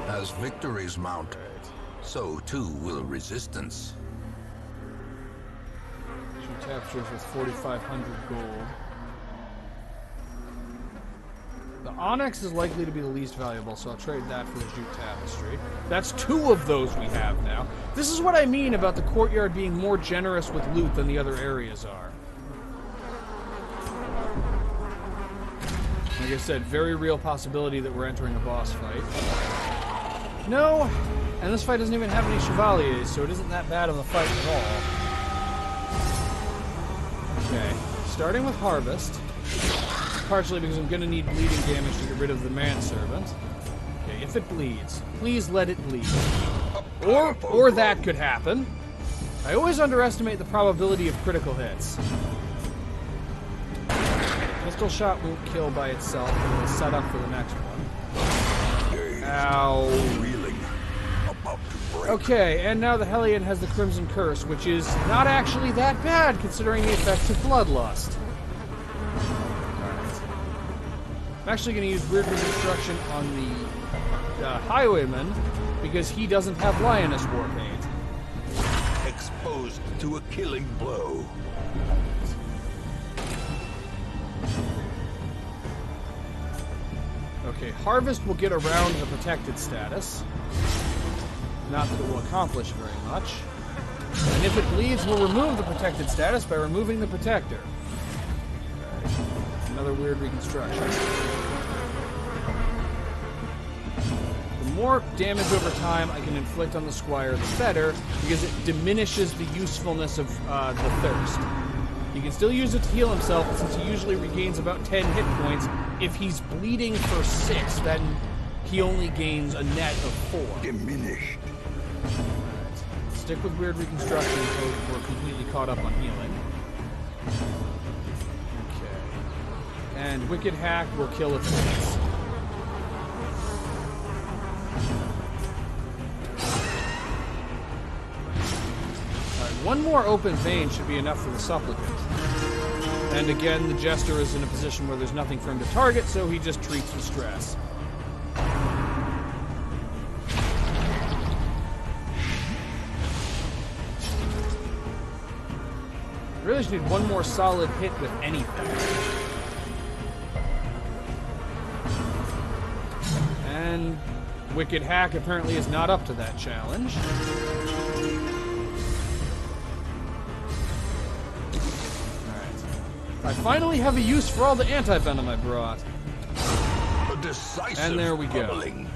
As victories mount, so too will resistance. She captures with 4,500 gold. The Onyx is likely to be the least valuable, so I'll trade that for the Jute Tapestry. That's 2 of those we have now. This is what I mean about the courtyard being more generous with loot than the other areas are. Like I said, very real possibility that we're entering a boss fight. No, and this fight doesn't even have any Chevaliers, so it isn't that bad of a fight at all. Okay, starting with Harvest. Partially because I'm going to need bleeding damage to get rid of the Manservant. Okay, if it bleeds, please let it bleed. Or that could happen. I always underestimate the probability of critical hits. Pistol Shot won't kill by itself, but it'll set up for the next one. Ow. Okay, and now the Hellion has the Crimson Curse, which is not actually that bad considering the effects of Bloodlust. I'm actually going to use Weird Reconstruction on the Highwayman because he doesn't have Lioness Warpaint. exposed to a killing blow. Okay, Harvest will get around the protected status. Not that it will accomplish very much. And if it bleeds, we'll remove the protected status by removing the protector. Okay. Another Weird Reconstruction. The more damage over time I can inflict on the Squire, the better, because it diminishes the usefulness of the Thirst. He can still use it to heal himself, since he usually regains about 10 hit points. If he's bleeding for 6, then he only gains a net of 4. Diminished. Right. Stick with Weird Reconstruction until we're completely caught up on healing. Okay. And Wicked Hack will kill its hits. one more open vein should be enough for the supplicant. And again, the Jester is in a position where there's nothing for him to target, so he just treats the stress. Really just need one more solid hit with anything. And Wicked Hack apparently is not up to that challenge. I finally have a use for all the anti-venom I brought. A decisive And there we go. bubbling.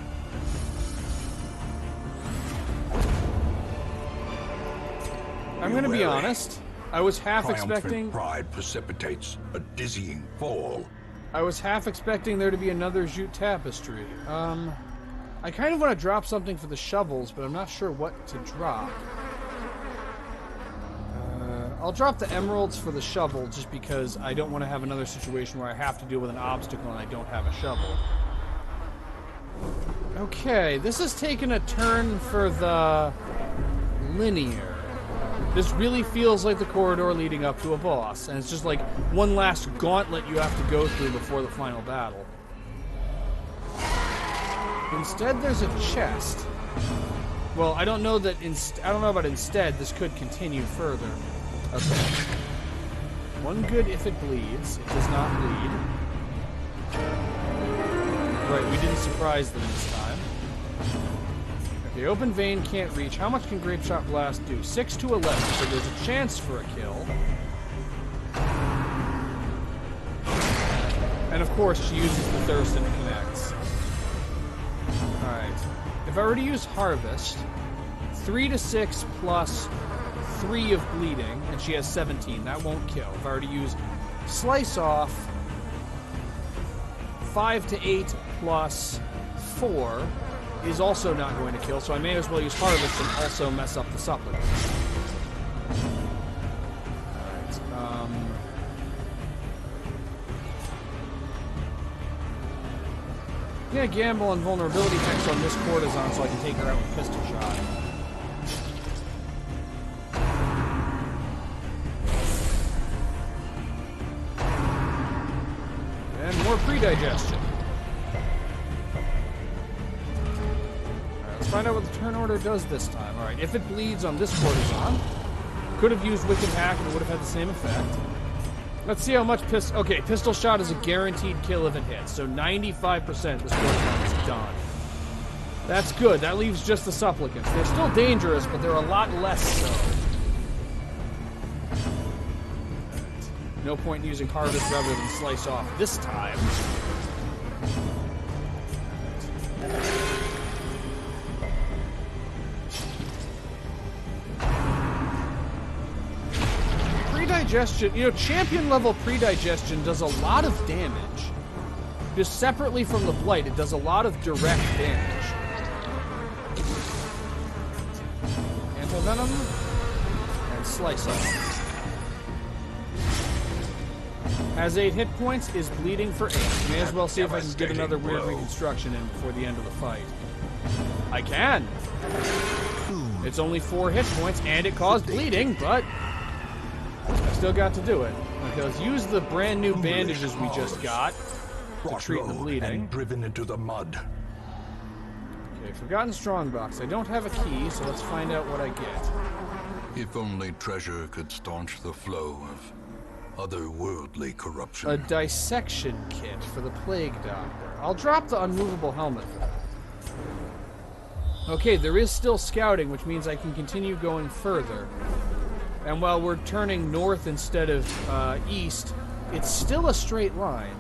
I'm going to be honest. I was half Triumphant expecting... pride precipitates a dizzying fall. I was half expecting there to be another jute tapestry. I kind of want to drop something for the shovels, but I'm not sure what to drop. I'll drop the emeralds for the shovel, just because I don't want to have another situation where I have to deal with an obstacle and I don't have a shovel. Okay, this has taken a turn for the linear. This really feels like the corridor leading up to a boss, and it's just like one last gauntlet you have to go through before the final battle. Instead, there's a chest. Well, I don't know that. I don't know about instead. This could continue further. Okay. One good if it bleeds. It does not bleed. Right, we didn't surprise them this time. Okay, open vein can't reach. How much can Grape Shot Blast do? 6 to 11, so there's a chance for a kill. And of course, she uses the thirst and it connects. Alright. If I were to use Harvest, 3 to 6 plus 3 of bleeding, and she has 17. That won't kill. If I were to use Slice Off, 5 to 8 plus 4 is also not going to kill, so I may as well use Harvest and also mess up the supplicant. Alright, I'm gonna gamble on vulnerability checks on this courtesan so I can take her out with pistol shot. And more pre-digestion. Alright, let's find out what the turn order does this time. Alright, if it bleeds on this courtesan, could have used Wicked Hack and it would have had the same effect. Let's see how much okay, pistol shot is a guaranteed kill if it hits, so 95% this courtesan is done. That's good. That leaves just the supplicants. They're still dangerous, but they're a lot less so. No point in using Harvest rather than Slice Off this time. Pre-digestion, you know, champion level pre-digestion does a lot of damage. Just separately from the Blight, it does a lot of direct damage. Anti-venom and Slice Off. Has 8 hit points, is bleeding for 8. May as well see if I can get another weird reconstruction in before the end of the fight. I can! It's only 4 hit points, and it caused bleeding, but I still got to do it. Okay, let's use the brand new bandages we just got to treat the bleeding. And driven into the mud. Okay, Forgotten Strongbox. I don't have a key, so let's find out what I get. If only treasure could staunch the flow of otherworldly corruption. A dissection kit for the Plague Doctor. I'll drop the unmovable helmet for that. Okay, there is still scouting, which means I can continue going further. And while we're turning north instead of east, it's still a straight line.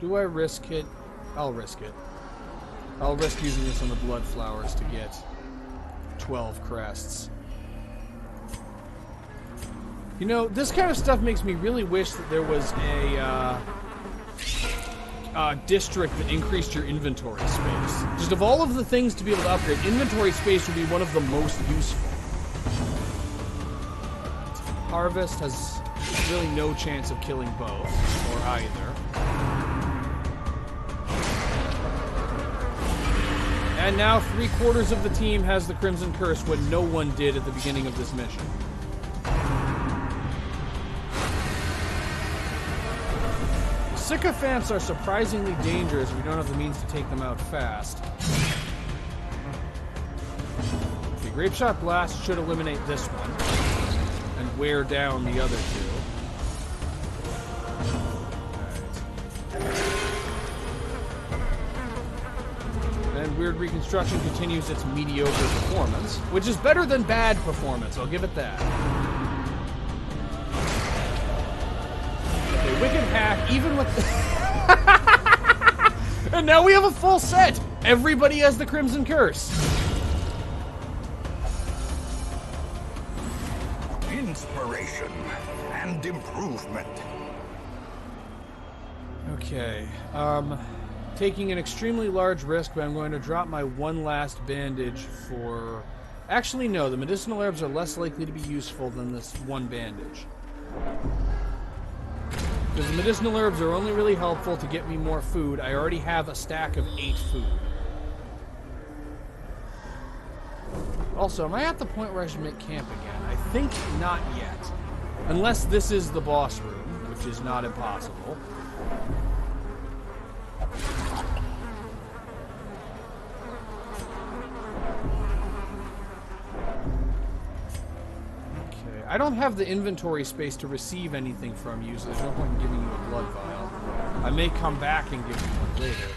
Do I risk it? I'll risk it. I'll risk using this on the blood flowers to get 12 crests. You know, this kind of stuff makes me really wish that there was a district that increased your inventory space. Just of all of the things to be able to upgrade, inventory space would be one of the most useful. Harvest has really no chance of killing both, or either. And now 3/4 of the team has the Crimson Curse when no one did at the beginning of this mission. Sycophants are surprisingly dangerous if we don't have the means to take them out fast. The Grape Shot Blast should eliminate this one and wear down the other two. And Weird Reconstruction continues its mediocre performance, which is better than bad performance, I'll give it that. Okay, Wicked Hack, even with... And now we have a full set! Everybody has the Crimson Curse. Inspiration and improvement. Okay, taking an extremely large risk, but I'm going to drop my one last bandage for... Actually, no, the medicinal herbs are less likely to be useful than this one bandage. Because the medicinal herbs are only really helpful to get me more food. I already have a stack of 8 food. Also, am I at the point where I should make camp again? I think not yet. Unless this is the boss room, which is not impossible. Okay, I don't have the inventory space to receive anything from you, so there's no point in giving you a blood vial. I may come back and give you one later.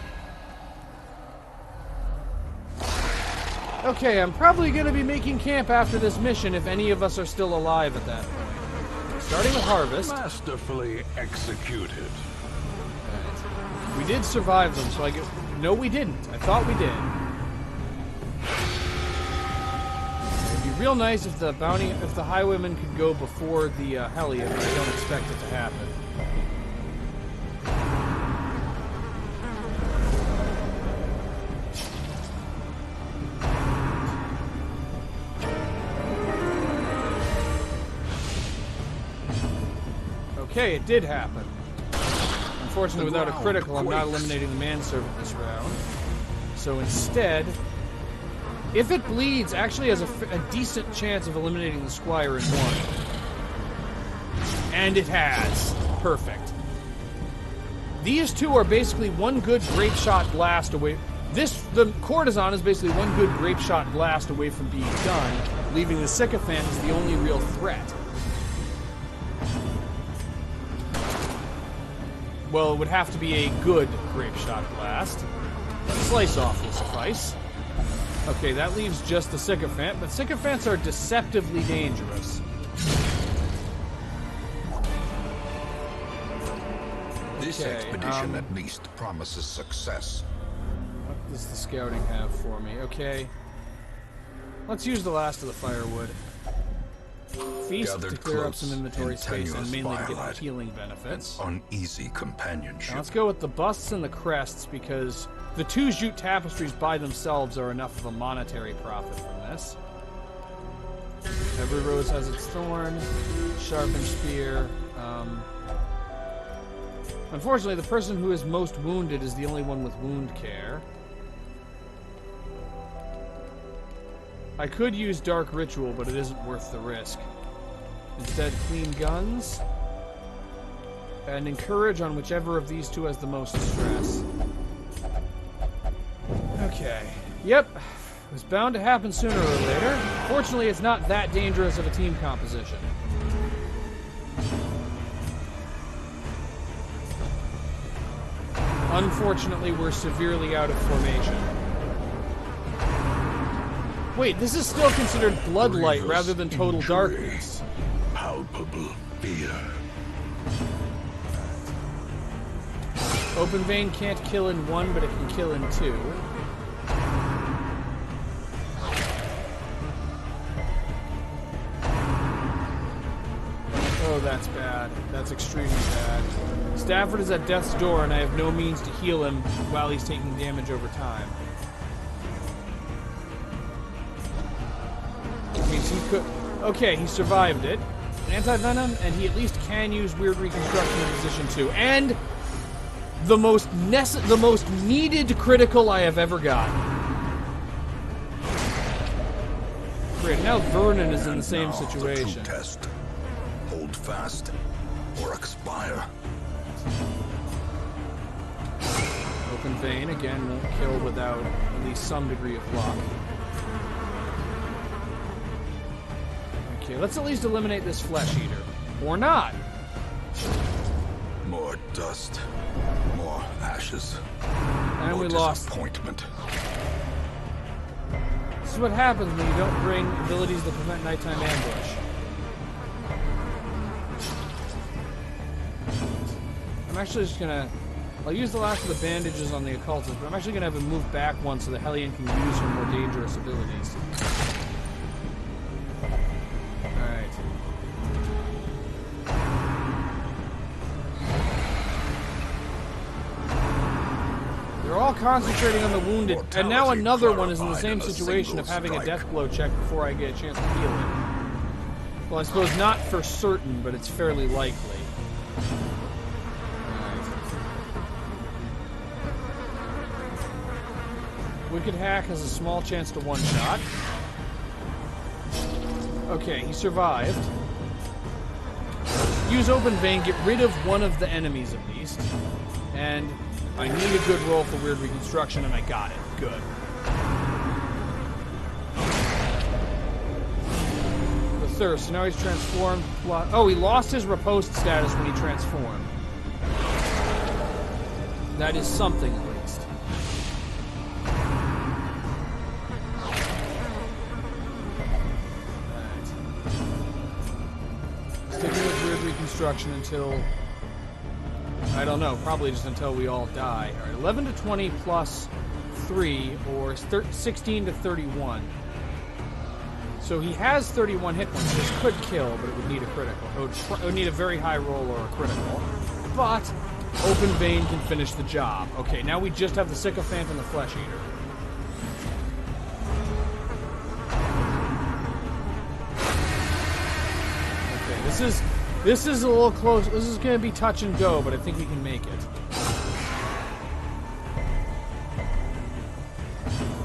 Okay, I'm probably going to be making camp after this mission if any of us are still alive at that point. Starting with Harvest. Masterfully executed. Right. We did survive them, so I get... No, we didn't. I thought we did. It'd be real nice if the highwayman could go before the Hellion, but I don't expect it to happen. Okay, it did happen. Unfortunately, without a critical, I'm not eliminating the manservant this round. So instead, if it bleeds, actually has a decent chance of eliminating the Squire in one. And it has. Perfect. These two are basically one good Grape Shot Blast away. The Courtesan is basically one good Grape Shot Blast away from being done, leaving the Sycophant as the only real threat. Well, it would have to be a good Grape Shot Blast. Slice Off will suffice. Okay, that leaves just the Sycophant, but Sycophants are deceptively dangerous. This expedition at least promises success. What does the scouting have for me? Okay. Let's use the last of the firewood. Feast to clear up some inventory space and mainly to get the healing benefits. Uneasy companionship. Now let's go with the busts and the crests because the 2 jute tapestries by themselves are enough of a monetary profit from this. Every rose has its thorn, sharpened spear. Unfortunately, the person who is most wounded is the only one with wound care. I could use Dark Ritual, but it isn't worth the risk. Instead, Clean Guns. And Encourage on whichever of these two has the most stress. Okay. Yep. It was bound to happen sooner or later. Fortunately, it's not that dangerous of a team composition. Unfortunately, we're severely out of formation. Wait, this is still considered Bloodlight rather than Total Darkness. Palpable fear. Open Vein can't kill in 1, but it can kill in 2. Oh, that's bad. That's extremely bad. Stafford is at death's door, and I have no means to heal him while he's taking damage over time. Means he could... Okay, he survived it. Anti-venom, and he at least can use Weird Reconstruction in position 2. And the most needed critical I have ever gotten. created. Now Vernon is in the same Now, the situation. true test. Hold fast or expire. Open vein, again, won't kill without at least some degree of luck. Okay, let's at least eliminate this flesh eater. Or not. More dust. More ashes. And more we lost. disappointment. This is what happens when you don't bring abilities that prevent nighttime ambush. I'm actually just gonna... I'll use the last of the bandages on the occultist, but I'm actually gonna have him move back one so the Hellion can use her more dangerous abilities. Alright. They're all concentrating on the wounded, and now another one is in the same situation of having a death blow check before I get a chance to heal it. Well, I suppose not for certain, but it's fairly likely. Wicked Hack has a small chance to one-shot. Okay, he survived. Use Open Vein, get rid of one of the enemies at least. And I need a good roll for Weird Reconstruction, and I got it. Good. The Thirst, so now he's transformed. Oh, he lost his riposte status when he transformed. That is something, at least. Reconstruction until, I don't know, probably just until we all die. All right, 11 to 20 plus 3, or 16 to 31. So he has 31 hit points. This could kill, but it would need a critical. It would need a very high roll or a critical. But Open Vein can finish the job. Okay, now we just have the Sycophant and the Flesh Eater. Okay, this is a little close. This is going to be touch and go, but I think we can make it.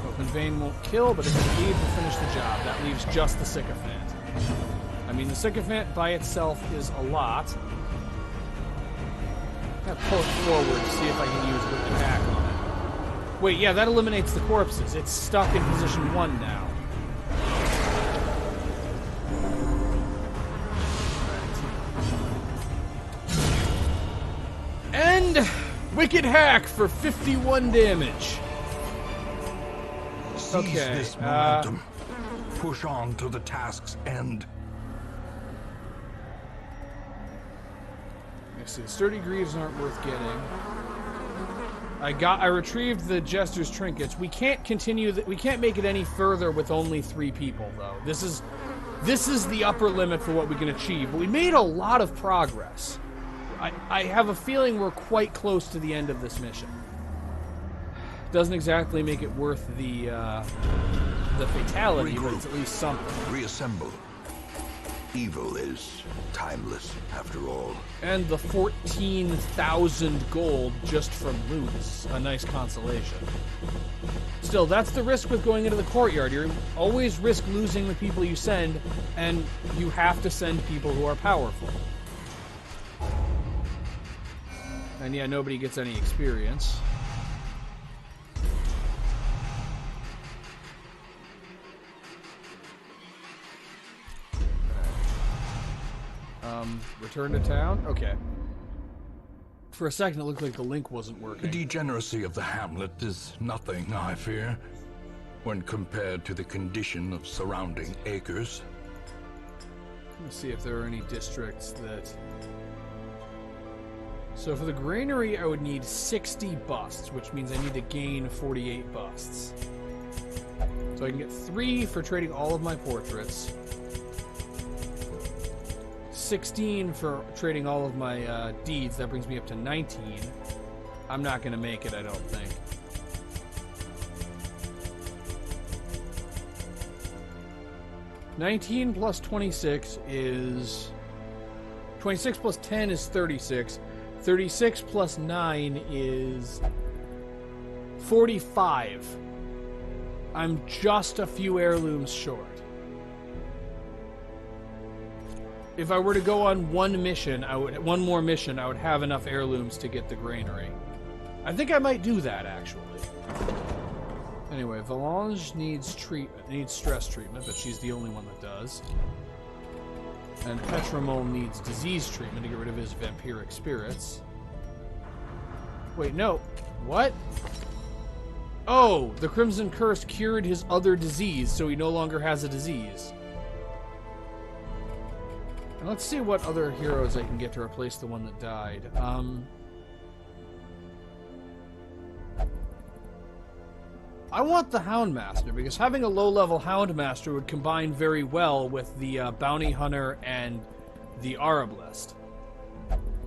Open Vein won't kill, but if it bleeds, we'll finish the job. That leaves just the Sycophant. I mean, the Sycophant by itself is a lot. I'm going to pull it forward to see if I can use Wicked Hack on it. Wait, yeah, that eliminates the corpses. It's stuck in position 1 now. And Wicked Hack for 51 damage. Seize this momentum. Push on to the task's end. Let's see. Sturdy Greaves aren't worth getting. I retrieved the Jester's trinkets. We can't continue. We can't make it any further with only 3 people, though. This is the upper limit for what we can achieve. But we made a lot of progress. I have a feeling we're quite close to the end of this mission. Doesn't exactly make it worth the fatality, but it's at least something. Reassemble. Evil is timeless, after all. And the 14,000 gold just from loot. A nice consolation. Still, that's the risk with going into the courtyard. You always risk losing the people you send, and you have to send people who are powerful. And yeah, nobody gets any experience. Return to town? Okay. For a second, it looked like the link wasn't working. The degeneracy of the hamlet is nothing, I fear, when compared to the condition of surrounding acres. Let's see if there are any districts that... So for the granary, I would need 60 busts, which means I need to gain 48 busts. So I can get 3 for trading all of my portraits. 16 for trading all of my deeds. That brings me up to 19. I'm not going to make it, I don't think. $19 plus 26 is... 26 plus 10 is 36. 36 plus 9 is 45. I'm just a few heirlooms short. if I were to go on one more mission, I would have enough heirlooms to get the granary. I think I might do that, actually. Anyway, Valange needs stress treatment, but she's the only one that does. And Petramol needs disease treatment to get rid of his vampiric spirits. Wait, no. What? Oh, the Crimson Curse cured his other disease, so he no longer has a disease. And let's see what other heroes I can get to replace the one that died. I want the Houndmaster, because having a low-level Houndmaster would combine very well with the Bounty Hunter and the Arablist.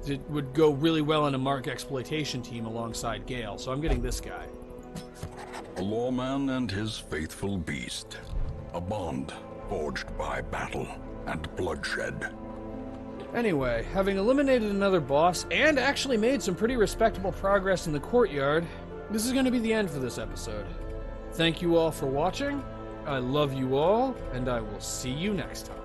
It would go really well in a Mark Exploitation team alongside Gale, so I'm getting this guy. A lawman and his faithful beast. A bond forged by battle and bloodshed. Anyway, having eliminated another boss and actually made some pretty respectable progress in the courtyard, this is going to be the end for this episode. Thank you all for watching. I love you all, and I will see you next time.